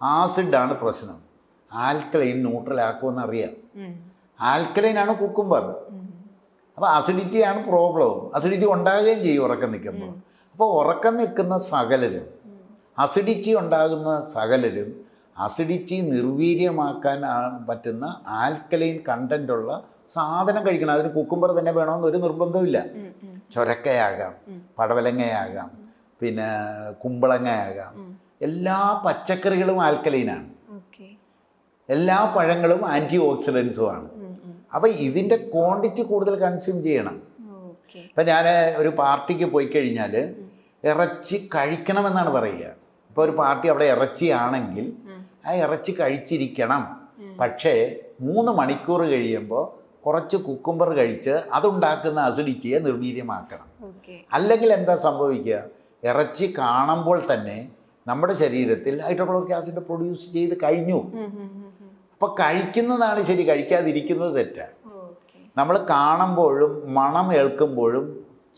ആസിഡാണ് പ്രശ്നം, ആൽക്കലൈൻ ന്യൂട്രലാക്കുമെന്ന് അറിയാം. ആൽക്കലൈനാണ് കുക്കുംബർ. അപ്പോൾ അസിഡിറ്റിയാണ് പ്രോബ്ലം. അസിഡിറ്റി ഉണ്ടാകുകയും ചെയ്യും ഉറക്കം നിൽക്കുമ്പോൾ. അപ്പോൾ ഉറക്കം നിൽക്കുന്ന സകലരും, അസിഡിറ്റി ഉണ്ടാകുന്ന സകലരും അസിഡിറ്റി നിർവീര്യമാക്കാൻ പറ്റുന്ന ആൽക്കലൈൻ കണ്ടൻ്റുള്ള സാധനം കഴിക്കണം. അതിന് കുക്കുംബർ തന്നെ വേണമെന്നൊരു നിർബന്ധമില്ല. ചൊരക്കയാകാം, പടവലങ്ങയാകാം, പിന്നെ കുമ്പളങ്ങയാകാം. എല്ലാ പച്ചക്കറികളും ആൽക്കലൈനാണ്, എല്ലാ പഴങ്ങളും ആൻറ്റി ഓക്സിഡൻസുമാണ്. അപ്പോൾ ഇതിൻ്റെ ക്വാണ്ടിറ്റി കൂടുതൽ കൺസ്യൂം ചെയ്യണം. ഇപ്പം ഞാൻ ഒരു പാർട്ടിക്ക് പോയി കഴിഞ്ഞാൽ ഇറച്ചി കഴിക്കണമെന്നാണ് പറയുക. ഇപ്പോൾ ഒരു പാർട്ടി അവിടെ ഇറച്ചിയാണെങ്കിൽ ആ ഇറച്ചി കഴിച്ചിരിക്കണം. പക്ഷേ 3 മണിക്കൂർ കഴിയുമ്പോൾ കുറച്ച് കുക്കുംബർ കഴിച്ച് അതുണ്ടാക്കുന്ന അസിഡിറ്റിയെ നിർവീര്യമാക്കണം. അല്ലെങ്കിൽ എന്താ സംഭവിക്കുക, ഇറച്ചി കാണുമ്പോൾ തന്നെ നമ്മുടെ ശരീരത്തിൽ ഹൈഡ്രോക്ലോറിക് ആസിഡ് പ്രൊഡ്യൂസ് ചെയ്ത് കഴിഞ്ഞു. അപ്പോൾ കഴിക്കുന്നതാണ് ശരി, കഴിക്കാതിരിക്കുന്നത് തെറ്റാണ്. നമ്മൾ കാണുമ്പോഴും മണം ഏൽക്കുമ്പോഴും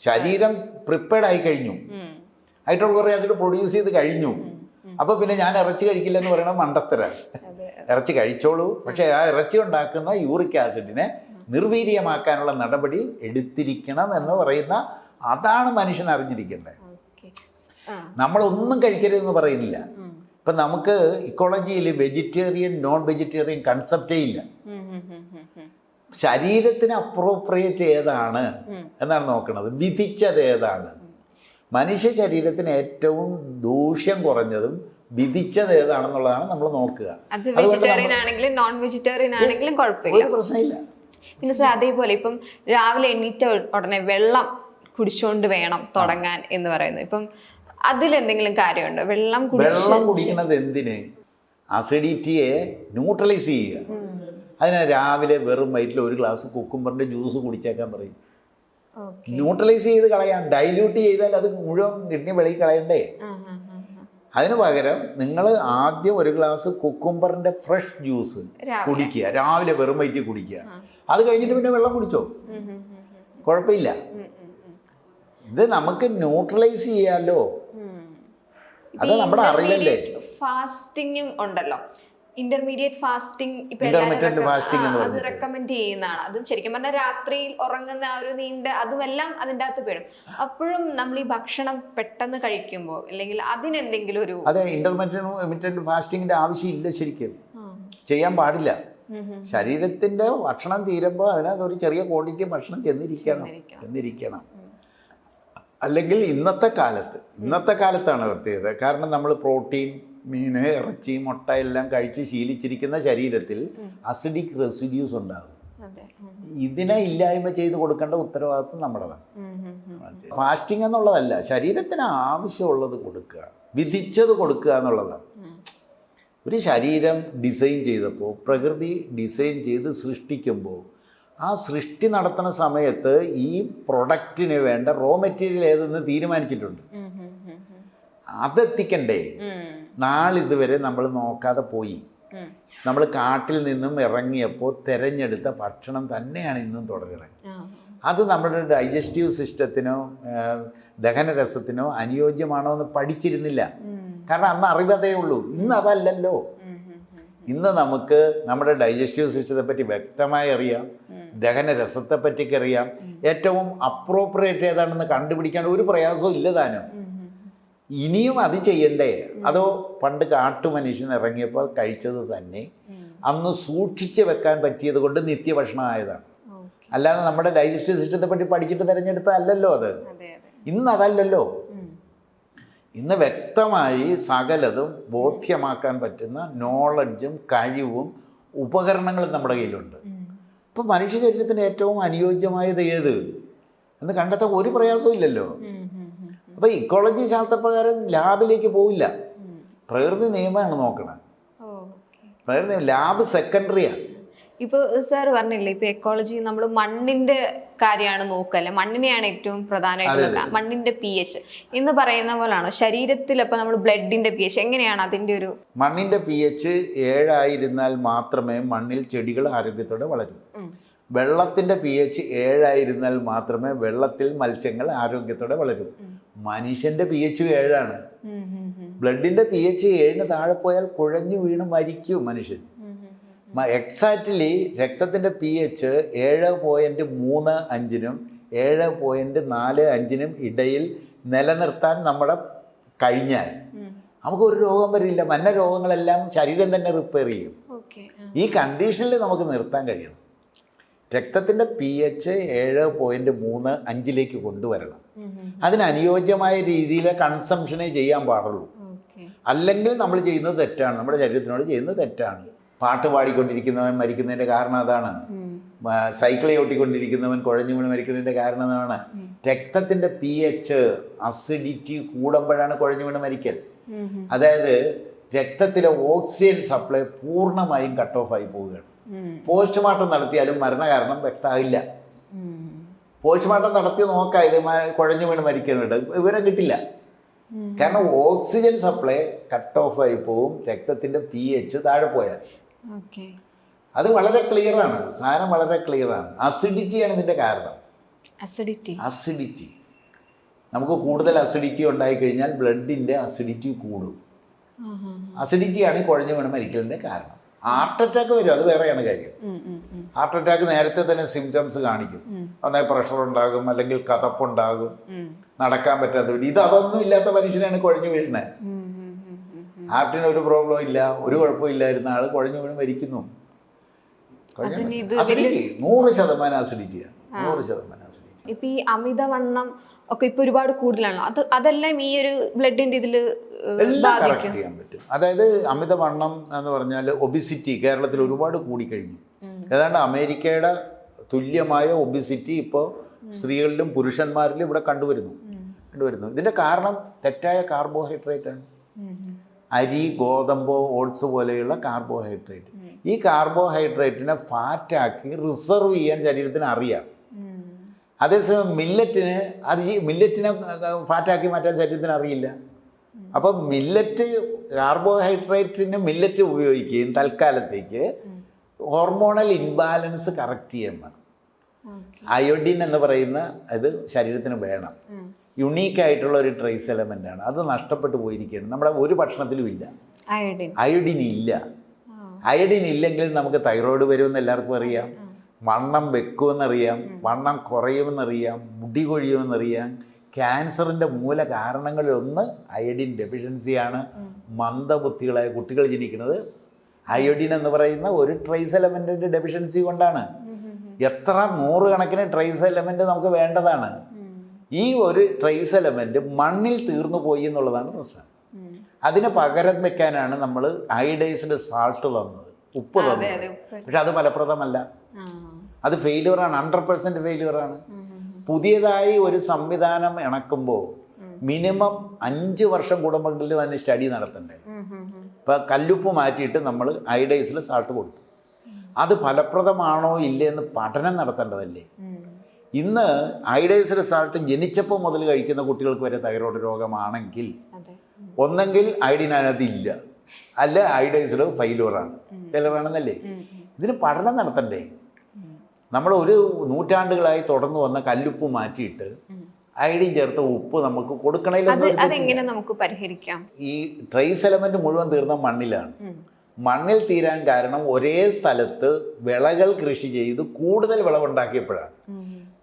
ശരീരം പ്രിപ്പയർഡ് ആയി കഴിഞ്ഞു, ഹൈഡ്രോക്ലോറിക് ആസിഡ് പ്രൊഡ്യൂസ് ചെയ്ത് കഴിഞ്ഞു. അപ്പോൾ പിന്നെ ഞാൻ ഇറച്ചി കഴിക്കില്ല എന്ന് പറയണത് മണ്ടത്തരാണ്. ഇറച്ചി കഴിച്ചോളൂ, പക്ഷേ ആ ഇറച്ചി ഉണ്ടാക്കുന്ന യൂറിക് ആസിഡിനെ നിർവീര്യമാക്കാനുള്ള നടപടി എടുത്തിരിക്കണം എന്ന് പറയുന്ന, അതാണ് മനുഷ്യൻ അറിഞ്ഞിരിക്കേണ്ടത്. നമ്മളൊന്നും കഴിക്കരുതെന്ന് പറയുന്നില്ല. ഇപ്പം നമുക്ക് ഇക്കോളജിയിൽ വെജിറ്റേറിയൻ നോൺ വെജിറ്റേറിയൻ കൺസെപ്റ്റേ ഇല്ല. ശരീരത്തിന് അപ്രോപ്രിയേറ്റ് ഏതാണ് എന്നാണ് നോക്കുന്നത്, വിധിച്ചത് ഏതാണ്. മനുഷ്യ ശരീരത്തിന് ഏറ്റവും ദൂഷ്യം കുറഞ്ഞതും വിധിച്ചത് ഏതാണെന്നുള്ളതാണ് നമ്മൾ നോക്കുക. ഒരു പ്രശ്നമില്ല. പിന്നെ സാർ, അതേപോലെ ഇപ്പം രാവിലെ എണീറ്റ ഉടനെ വെള്ളം കുടിച്ചുകൊണ്ട് വേണം തുടങ്ങാൻ എന്ന് പറയുന്നത്. ഇപ്പം അതിലെന്തെങ്കിലും കാര്യമുണ്ടോ? വെള്ളം കുടിക്കുന്നത് എന്തിന്? അസിഡിറ്റിയെ ന്യൂട്രലൈസ് ചെയ്യുക. അതിന് രാവിലെ വെറും വയറ്റിൽ ഒരു ഗ്ലാസ് കുക്കുംബറിൻ്റെ ജ്യൂസ് കുടിച്ചേക്കാൻ പറയും. ഓക്കെ. ന്യൂട്രലൈസ് ചെയ്ത് കളയാം. ഡൈല്യൂട്ട് ചെയ്താൽ അത് മുഴുവൻ കിഡ്നി വെളിയിൽ കളയണ്ടേ. അതിന് പകരം നിങ്ങൾ ആദ്യം ഒരു ഗ്ലാസ് കുക്കുംബറിൻ്റെ ഫ്രഷ് ജ്യൂസ് കുടിക്കുക, രാവിലെ വെറും വയറ്റിൽ കുടിക്കുക. അത് കഴിഞ്ഞിട്ട് പിന്നെ വെള്ളം കുടിച്ചോ, കുഴപ്പമില്ല. ഇത് നമുക്ക് ന്യൂട്രലൈസ് ചെയ്യാമല്ലോ. അത് നമ്മുടെ അറിവല്ലേ. ഫാസ്റ്റിംഗും ഉണ്ടല്ലോ, ഇന്റർമീഡിയറ്റ് ഫാസ്റ്റിംഗ്. ഇന്റർമീഡിയറ്റ് ഫാസ്റ്റിംഗ് എന്ന് അത് റെക്കമെൻഡ് ചെയ്യുന്നതാണ്. അതും ശരിക്കും പറഞ്ഞാൽ രാത്രിയിൽ ഉറങ്ങുന്ന ആ ഒരു നീണ്ട അതുമെല്ലാം അതിൻ്റെ അകത്ത് പെടും. അപ്പോഴും നമ്മൾ ഈ ഭക്ഷണം പെട്ടെന്ന് കഴിക്കുമ്പോൾ അല്ലെങ്കിൽ അതിനെന്തെങ്കിലും ഒരു അതെ, ഇന്റർമീഡിയറ്റ് ഫാസ്റ്റിങ്ങിന്റെ ആവശ്യമില്ല. ശരിക്കും ചെയ്യാൻ പാടില്ല. ശരീരത്തിന്റെ ഭക്ഷണം തീരുമ്പോൾ അതിനകത്ത് ഒരു ചെറിയ ക്വാണ്ടിറ്റി ഭക്ഷണം ചെന്നിരിക്കണം. അല്ലെങ്കിൽ ഇന്നത്തെ കാലത്താണ് പ്രത്യേകത. കാരണം നമ്മൾ പ്രോട്ടീൻ, മീൻ, ഇറച്ചി, മുട്ട എല്ലാം കഴിച്ച് ശീലിച്ചിരിക്കുന്ന ശരീരത്തിൽ അസിഡിക് റെസിഡ്യൂസ് ഉണ്ടാകും. ഇതിനെ ഇല്ലായ്മ ചെയ്ത് കൊടുക്കേണ്ട ഉത്തരവാദിത്വം നമ്മുടേതാണ്. ഫാസ്റ്റിംഗ് എന്നുള്ളതല്ല, ശരീരത്തിന് ആവശ്യമുള്ളത് കൊടുക്കുക, വിധിച്ചത് കൊടുക്കുക എന്നുള്ളതാണ്. ഒരു ശരീരം ഡിസൈൻ ചെയ്തപ്പോൾ, പ്രകൃതി ഡിസൈൻ ചെയ്ത് സൃഷ്ടിക്കുമ്പോൾ, ആ സൃഷ്ടി നടത്തുന്ന സമയത്ത് ഈ പ്രൊഡക്റ്റിന് വേണ്ട റോ മെറ്റീരിയൽ ഏതെന്ന് തീരുമാനിച്ചിട്ടുണ്ട്. അതെത്തിക്കണ്ടേ. നാളിതുവരെ നമ്മൾ നോക്കാതെ പോയി. നമ്മൾ കാട്ടിൽ നിന്നും ഇറങ്ങിയപ്പോൾ തിരഞ്ഞെടുത്ത ഭക്ഷണം തന്നെയാണ് ഇന്നും തുടരുന്നത്. അത് നമ്മുടെ ഡൈജസ്റ്റീവ് സിസ്റ്റത്തിനോ ദഹനരസത്തിനോ അനുയോജ്യമാണോ എന്ന് പഠിച്ചിരുന്നില്ല. കാരണം അന്ന് അറിവതേ ഉള്ളൂ. ഇന്ന് അതല്ലല്ലോ. ഇന്ന് നമുക്ക് നമ്മുടെ ഡൈജസ്റ്റീവ് സിസ്റ്റത്തെ പറ്റി വ്യക്തമായി അറിയാം, ദഹനരസത്തെ പറ്റിയൊക്കെ അറിയാം. ഏറ്റവും അപ്രോപ്രിയേറ്റ് ഏതാണെന്ന് കണ്ടുപിടിക്കാൻ ഒരു പ്രയാസവും ഇല്ല താനും. ഇനിയും അത് ചെയ്യണ്ടേ? അതോ പണ്ട് കാട്ടുമനുഷ്യൻ ഇറങ്ങിയപ്പോൾ കഴിച്ചത് തന്നെ അന്ന് സൂക്ഷിച്ച് വെക്കാൻ പറ്റിയത് കൊണ്ട് നിത്യഭക്ഷണമായതാണ്. അല്ലാതെ നമ്മുടെ ഡൈജസ്റ്റീവ് സിസ്റ്റത്തെ പറ്റി പഠിച്ചിട്ട് തിരഞ്ഞെടുത്തതല്ലല്ലോ അത്. ഇന്ന് അതല്ലല്ലോ. ഇന്ന് വ്യക്തമായി സകലതും ബോധ്യമാക്കാൻ പറ്റുന്ന നോളജും കഴിവും ഉപകരണങ്ങളും നമ്മുടെ കയ്യിലുണ്ട്. ഇപ്പം മനുഷ്യ ശരീരത്തിന് ഏറ്റവും അനുയോജ്യമായത് ഏത് എന്ന് കണ്ടെത്താൻ ഒരു പ്രയാസവും ഇല്ലല്ലോ. അപ്പോൾ ഇക്കോളജി ശാസ്ത്രപ്രകാരം ലാബിലേക്ക് പോവില്ല. പ്രകൃതി നിയമമാണ് നോക്കണത്. പ്രകൃതി ലാബ് സെക്കൻഡറിയാണ്. ഇപ്പോൾ സാർ പറഞ്ഞില്ലേ, ഇപ്പോൾ എക്കോളജി നമ്മൾ മണ്ണിന്റെ കാര്യമാണ് നോക്കല്ലേ, മണ്ണിനെയാണ് ഏറ്റവും പ്രധാനമായിട്ട് നോക്കുക. മണ്ണിന്റെ pH എന്ന് പറയുന്ന പോലെയാണോ ശരീരത്തിൽ? അപ്പോൾ നമ്മൾ ബ്ലഡിന്റെ pH എങ്ങനെയാണ് അതിന്റെ ഒരു? മണ്ണിന്റെ pH 7 ആയിരുന്നാൽ മാത്രമേ മണ്ണിൽ ചെടികൾ ആരോഗ്യത്തോടെ വളരൂ. വെള്ളത്തിന്റെ pH 7 ആയിരുന്നാൽ മാത്രമേ വെള്ളത്തിൽ മത്സ്യങ്ങൾ ആരോഗ്യത്തോടെ വളരൂ. മനുഷ്യന്റെ pH 7 ആണ്. ബ്ലഡിന്റെ pH 7 താഴെ പോയാൽ കുഴഞ്ഞു വീണ് മരിക്കും മനുഷ്യൻ. എക്സാക്റ്റ്ലി രക്തത്തിൻ്റെ pH 7.35-നും 7.45-നും ഇടയിൽ നിലനിർത്താൻ നമ്മളെ കഴിഞ്ഞാൽ നമുക്കൊരു രോഗം വരില്ല. മന്ന രോഗങ്ങളെല്ലാം ശരീരം തന്നെ റിപ്പയർ ചെയ്യും. ഈ കണ്ടീഷനിൽ നമുക്ക് നിർത്താൻ കഴിയണം. രക്തത്തിൻ്റെ pH 7.35 കൊണ്ടുവരണം. അതിനനുയോജ്യമായ രീതിയിൽ കൺസംഷനേ ചെയ്യാൻ പാടുള്ളൂ. അല്ലെങ്കിൽ നമ്മൾ ചെയ്യുന്നത് തെറ്റാണ്, നമ്മുടെ ശരീരത്തിനോട് ചെയ്യുന്നത് തെറ്റാണ്. പാട്ട് പാടിക്കൊണ്ടിരിക്കുന്നവൻ മരിക്കുന്നതിൻ്റെ കാരണം അതാണ്. സൈക്കിൾ ചവിട്ടിക്കൊണ്ടിരിക്കുന്നവൻ കുഴഞ്ഞു വീണ് മരിക്കുന്നതിൻ്റെ കാരണം അതാണ്. രക്തത്തിൻ്റെ pH അസിഡിറ്റി കൂടുമ്പോഴാണ് കുഴഞ്ഞു വീണ് മരിക്കൽ. അതായത് രക്തത്തിലെ ഓക്സിജൻ സപ്ലൈ പൂർണ്ണമായും കട്ട് ഓഫ് ആയി പോവുകയാണ്. പോസ്റ്റ്മോർട്ടം നടത്തിയാലും മരണകാരണം വ്യക്തമാകില്ല. പോസ്റ്റ്മോർട്ടം നടത്തി നോക്കാം, ഇത് കുഴഞ്ഞു വീണ് മരിക്കുന്നുണ്ട്, വിവരം കിട്ടില്ല. കാരണം ഓക്സിജൻ സപ്ലൈ കട്ട് ഓഫ് ആയി പോവും രക്തത്തിൻ്റെ pH താഴെ പോയാൽ. അത് വളരെ ക്ലിയറാണ്, സാധനം വളരെ ക്ലിയറാണ്. അസിഡിറ്റിയാണ് ഇതിൻ്റെ കാരണം. അസിഡിറ്റി നമുക്ക് കൂടുതൽ അസിഡിറ്റി ഉണ്ടായിക്കഴിഞ്ഞാൽ ബ്ലഡിൻ്റെ അസിഡിറ്റി കൂടും. അസിഡിറ്റിയാണ് ഈ കുഴഞ്ഞു വീണ് മരിക്കലിൻ്റെ കാരണം. ഹാർട്ട് അറ്റാക്ക് വരും, അത് വേറെയാണ് കാര്യം. ഹാർട്ട് അറ്റാക്ക് നേരത്തെ തന്നെ സിംറ്റംസ് കാണിക്കും. ഒന്നായി പ്രഷർ ഉണ്ടാകും, അല്ലെങ്കിൽ കതപ്പുണ്ടാകും, നടക്കാൻ പറ്റാത്ത. അതൊന്നും ഇല്ലാത്ത മനുഷ്യനാണ് കുഴഞ്ഞു വീഴുന്നത്. ഹാർട്ടിന് ഒരു പ്രോബ്ലം ഇല്ല, ഒരു കുഴപ്പമില്ലായിരുന്ന ആൾ കുഴഞ്ഞു വീണ് മരിക്കുന്നു. അസിഡിറ്റി 100% അസിഡിറ്റിയാണ്. 100% അസിഡിറ്റി. ഇപ്പൊ ഈ അമിതവണ്ണം ഒക്കെ ഇപ്പൊ ഒരുപാട് കൂടുതലാണ്. അതെല്ലാം ഈ ഒരു ബ്ലഡിന്റെ ഇതിൽ കറക്റ്റ് ചെയ്യാൻ പറ്റും. അതായത് അമിതവണ്ണം എന്ന് പറഞ്ഞാൽ ഒബിസിറ്റി കേരളത്തിൽ ഒരുപാട് കൂടിക്കഴിഞ്ഞു. ഏതാണ്ട് അമേരിക്കയുടെ തുല്യമായ ഒബിസിറ്റി ഇപ്പോൾ സ്ത്രീകളിലും പുരുഷന്മാരിലും ഇവിടെ കണ്ടുവരുന്നു. ഇതിൻ്റെ കാരണം തെറ്റായ കാർബോഹൈഡ്രേറ്റ് ആണ്. അരി, ഗോതമ്പ്, ഓട്സ് പോലെയുള്ള കാർബോഹൈഡ്രേറ്റ്. ഈ കാർബോഹൈഡ്രേറ്റിനെ ഫാറ്റാക്കി റിസർവ് ചെയ്യാൻ ശരീരത്തിന് അറിയാം. അതേസമയം മില്ലറ്റിനെ ഫാറ്റാക്കി മാറ്റാൻ ശരീരത്തിന് അറിയില്ല. അപ്പം കാർബോഹൈഡ്രേറ്റിന് മില്ലറ്റ് ഉപയോഗിക്കുകയും തൽക്കാലത്തേക്ക് ഹോർമോണൽ ഇൻബാലൻസ് കറക്റ്റ് ചെയ്യാൻ വേണം. അയോഡിൻ എന്ന് പറയുന്ന ഇത് ശരീരത്തിന് വേണം. യുണീക്കായിട്ടുള്ള ഒരു ട്രേസ് എലമെൻ്റാണ്. അത് നഷ്ടപ്പെട്ടു പോയിരിക്കുകയാണ്. നമ്മുടെ ഒരു ഭക്ഷണത്തിലും ഇല്ല അയോഡിൻ ഇല്ല. അയോഡിൻ ഇല്ലെങ്കിൽ നമുക്ക് തൈറോയ്ഡ് വരുമെന്ന് എല്ലാവർക്കും അറിയാം, വണ്ണം വെക്കുമെന്നറിയാം, വണ്ണം കുറയുമെന്നറിയാം, മുടി കൊഴിയുമെന്നറിയാം. ക്യാൻസറിൻ്റെ മൂല കാരണങ്ങളിലൊന്ന് അയോഡിൻ ഡെഫിഷ്യൻസിയാണ്. മന്ദബുദ്ധികളായ കുട്ടികൾ ജനിക്കുന്നത് അയോഡിൻ എന്ന് പറയുന്ന ഒരു ട്രേസ് എലമെൻറ്റിൻ്റെ ഡെഫിഷ്യൻസി കൊണ്ടാണ്. എത്ര 100 കണക്കിന് ട്രേസ് എലമെൻറ്റ് നമുക്ക് വേണ്ടതാണ്. ഈ ഒരു ട്രേസ് എലമെൻറ്റ് മണ്ണിൽ തീർന്നു പോയി എന്നുള്ളതാണ് പ്രശ്നം. അതിന് പകരം വെക്കാനാണ് നമ്മൾ അയഡൈസ്ഡ് സാൾട്ട് തന്നത്, ഉപ്പ് തന്നത്. പക്ഷെ അത് ഫലപ്രദമല്ല, അത് ഫെയിലുവറാണ്, 100% ഫെയിലുവറാണ്. പുതിയതായി ഒരു സംവിധാനം ഇണക്കുമ്പോൾ മിനിമം 5 വർഷം കൂടുമ്പോഴെങ്കിലും അതിന് സ്റ്റഡി നടത്തണ്ടേ. ഇപ്പം കല്ലുപ്പ് മാറ്റിയിട്ട് നമ്മൾ അയഡൈസിൽ സാൾട്ട് കൊടുത്തു, അത് ഫലപ്രദമാണോ ഇല്ലേ എന്ന് പഠനം നടത്തേണ്ടതല്ലേ. ഇന്ന് അയഡൈസ്ഡ് സാൾട്ട് ജനിച്ചപ്പോൾ മുതൽ കഴിക്കുന്ന കുട്ടികൾക്ക് വരെ തൈറോയ്ഡ് രോഗമാണെങ്കിൽ ഒന്നെങ്കിൽ അയഡിൻ അതിനകത്ത് ഇല്ല, അല്ല അയഡൈസ്ഡ് ഫെയിലുവറാണെന്നല്ലേ. ഇതിന് പഠനം നടത്തണ്ടേ. നമ്മൾ ഒരു നൂറ്റാണ്ടുകളായി തുടർന്ന് വന്ന കല്ലുപ്പ് മാറ്റിയിട്ട് അയഡിൻ ചേർത്ത ഉപ്പ് നമുക്ക് കൊടുക്കണമെങ്കിൽ നമുക്ക് പരിഹരിക്കാം. ഈ ട്രേസ് എലമെന്റ് മുഴുവൻ തീർന്ന മണ്ണിലാണ്. മണ്ണിൽ തീരാൻ കാരണം ഒരേ സ്ഥലത്ത് വിളകൾ കൃഷി ചെയ്ത് കൂടുതൽ വിളവുണ്ടാക്കിയപ്പോഴാണ്.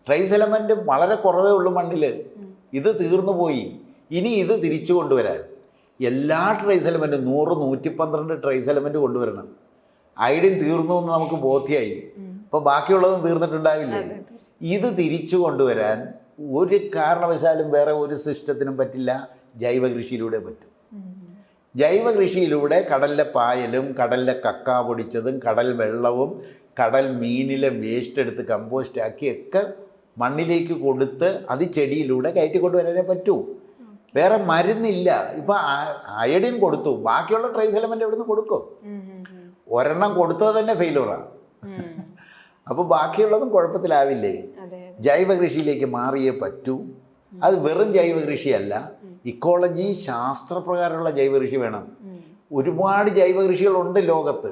ട്രേസ് എലമെന്റ് വളരെ കുറവേ ഉള്ളൂ മണ്ണിൽ, ഇത് തീർന്നു പോയി. ഇനി ഇത് തിരിച്ചു കൊണ്ടുവരാൻ എല്ലാ ട്രേസ് എലമെന്റും 100-112 ട്രേസ് എലമെന്റ് കൊണ്ടുവരണം. അയഡിൻ തീർന്നു എന്ന് നമുക്ക് ബോധ്യമായി, അപ്പോൾ ബാക്കിയുള്ളതും തീർന്നിട്ടുണ്ടാവില്ലേ. ഇത് തിരിച്ചു കൊണ്ടുവരാൻ ഒരു കാരണവശാലും വേറെ ഒരു സിസ്റ്റത്തിനും പറ്റില്ല, ജൈവ കൃഷിയിലൂടെ പറ്റും. ജൈവ കൃഷിയിലൂടെ കടലിലെ പായലും കടലിലെ കക്ക പൊടിച്ചതും കടൽ വെള്ളവും കടൽ മീനിലെ വേസ്റ്റ് എടുത്ത് കമ്പോസ്റ്റ് ആക്കിയൊക്കെ മണ്ണിലേക്ക് കൊടുത്ത് അത് ചെടിയിലൂടെ കയറ്റിക്കൊണ്ടുവരാനേ പറ്റൂ. വേറെ മരുന്നില്ല. ഇപ്പം അയഡിൻ കൊടുത്തു, ബാക്കിയുള്ള ട്രേസ് എലമെന്റ് എവിടെ നിന്ന് കൊടുക്കും? ഒരെണ്ണം കൊടുത്തത് തന്നെ ഫെയിലുവറാണ്. അപ്പോൾ ബാക്കിയുള്ളതും കുഴപ്പത്തിലാവില്ലേ. ജൈവ കൃഷിയിലേക്ക് മാറിയേ പറ്റൂ. അത് വെറും ജൈവ കൃഷിയല്ല, ഇക്കോളജി ശാസ്ത്രപ്രകാരമുള്ള ജൈവ കൃഷി വേണം. ഒരുപാട് ജൈവ കൃഷികളുണ്ട് ലോകത്ത്,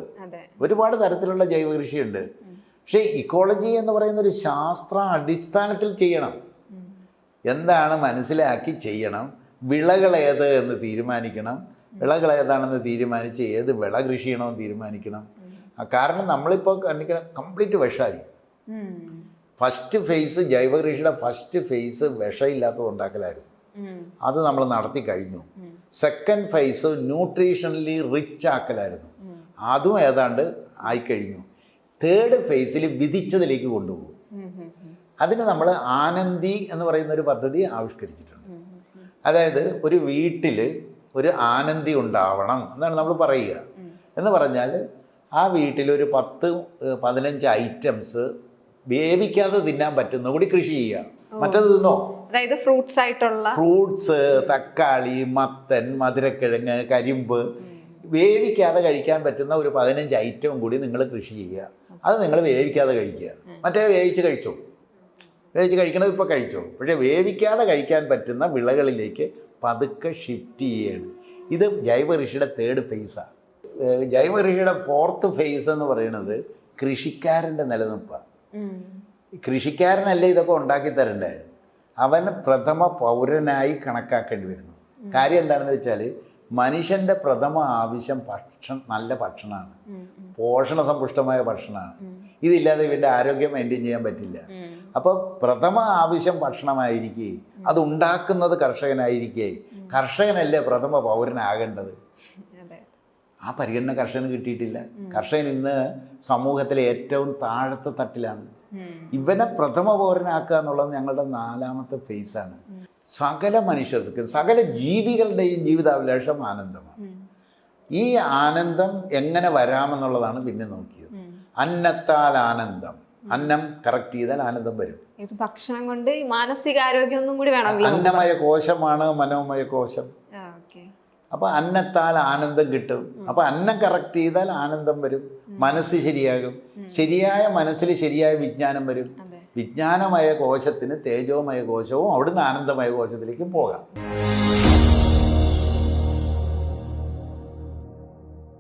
ഒരുപാട് തരത്തിലുള്ള ജൈവ കൃഷിയുണ്ട്. പക്ഷേ ഇക്കോളജി എന്ന് പറയുന്ന ഒരു ശാസ്ത്ര അടിസ്ഥാനത്തിൽ ചെയ്യണം. എന്താണ് മനസ്സിലാക്കി ചെയ്യണം. വിളകൾ ഏത് എന്ന് തീരുമാനിക്കണം. വിളകൾ ഏതാണെന്ന് തീരുമാനിച്ച് ഏത് വിള കൃഷി ചെയ്യണമെന്ന് തീരുമാനിക്കണം. കാരണം നമ്മളിപ്പോൾ കംപ്ലീറ്റ് വിഷമായി. ഫസ്റ്റ് ഫേസ് ജൈവ കൃഷിയുടെ ഫസ്റ്റ് ഫേസ് വിഷമില്ലാത്തത് ഉണ്ടാക്കലായിരുന്നു, അത് നമ്മൾ നടത്തി കഴിഞ്ഞു. സെക്കൻഡ് ഫേസ് ന്യൂട്രീഷണലി റിച്ച് ആക്കലായിരുന്നു, അതും ഏതാണ്ട് ആയിക്കഴിഞ്ഞു. തേർഡ് ഫേസിൽ വിധിച്ചതിലേക്ക് കൊണ്ടുപോകും. അതിന് നമ്മൾ ആനന്ദി എന്ന് പറയുന്ന ഒരു പദ്ധതി ആവിഷ്കരിച്ചിട്ടുണ്ട്. അതായത് ഒരു വീട്ടിൽ ഒരു ആനന്ദി ഉണ്ടാവണം എന്നാണ് നമ്മൾ പറയുക. എന്ന് പറഞ്ഞാൽ ആ വീട്ടിലൊരു 10-15 ഐറ്റംസ് വേവിക്കാതെ തിന്നാൻ പറ്റുന്ന കൂടി കൃഷി ചെയ്യുക. മറ്റത് തിന്നോ, അതായത് ഫ്രൂട്ട്സ്, തക്കാളി, മത്തൻ, മധുരക്കിഴങ്ങ്, കരിമ്പ്, വേവിക്കാതെ കഴിക്കാൻ പറ്റുന്ന ഒരു 15 ഐറ്റവും കൂടി നിങ്ങൾ കൃഷി ചെയ്യുക. അത് നിങ്ങൾ വേവിക്കാതെ കഴിക്കുക. മറ്റേ വേവിച്ച് കഴിക്കണത് ഇപ്പോൾ കഴിച്ചോ. പക്ഷേ വേവിക്കാതെ കഴിക്കാൻ പറ്റുന്ന വിളകളിലേക്ക് പതുക്കെ ഷിഫ്റ്റ് ചെയ്യുകയാണ്. ഇത് ജൈവ കൃഷിയുടെ തേർഡ് ഫേസാണ്. ജൈവ കൃഷിയുടെ ഫോർത്ത് ഫേസ് എന്ന് പറയുന്നത് കൃഷിക്കാരൻ്റെ നിലനിൽപ്പാണ്. കൃഷിക്കാരനല്ലേ ഇതൊക്കെ ഉണ്ടാക്കി തരണ്ടേ, അവൻ പ്രഥമ പൗരനായി കണക്കാക്കേണ്ടി വരുന്നു. കാര്യം എന്താണെന്ന് വെച്ചാൽ മനുഷ്യൻ്റെ പ്രഥമ ആവശ്യം നല്ല ഭക്ഷണമാണ്, പോഷണസമ്പുഷ്ടമായ ഭക്ഷണമാണ്. ഇതില്ലാതെ ഇവൻ്റെ ആരോഗ്യം മെയിൻറ്റെയിൻ ചെയ്യാൻ പറ്റില്ല. അപ്പോൾ പ്രഥമ ആവശ്യം ഭക്ഷണമായിരിക്കെ, അതുണ്ടാക്കുന്നത് കർഷകനായിരിക്കെ, കർഷകനല്ലേ പ്രഥമ പൗരനാകേണ്ടത്. ആ പരിഗണന കർഷകന് കിട്ടിയിട്ടില്ല. കർഷകൻ ഇന്ന് സമൂഹത്തിലെ ഏറ്റവും താഴത്തെ തട്ടിലാണ്. ഇവനെ പ്രഥമ പൗരനാക്കുക എന്നുള്ളത് ഞങ്ങളുടെ 4ാമത്തെ ഫേസാണ്. സകല മനുഷ്യർക്കും സകല ജീവികളുടെയും ജീവിതാഭിലാഷം ആനന്ദമാണ്. ഈ ആനന്ദം എങ്ങനെ വരാമെന്നുള്ളതാണ് പിന്നെ നോക്കിയത്. അന്നത്താൽ ആനന്ദം, അന്നം കറക്റ്റ് ചെയ്താൽ ആനന്ദം വരും. ഭക്ഷണം കൊണ്ട് മാനസികാരോഗ്യം ഒന്നും കൂടി വേണം. അന്നമയ കോശമാണ് മനോമയ കോശം. അപ്പോൾ അന്നത്താൽ ആനന്ദം കിട്ടും. അപ്പോൾ അന്നം കറക്റ്റ് ചെയ്താൽ ആനന്ദം വരും, മനസ്സ് ശരിയാകും. ശരിയായ മനസ്സിൽ ശരിയായ വിജ്ഞാനം വരും. വിജ്ഞാനമയ കോശത്തിന് തേജോമയ കോശവും അവിടുന്ന് ആനന്ദമയ കോശത്തിലേക്കും പോകാം.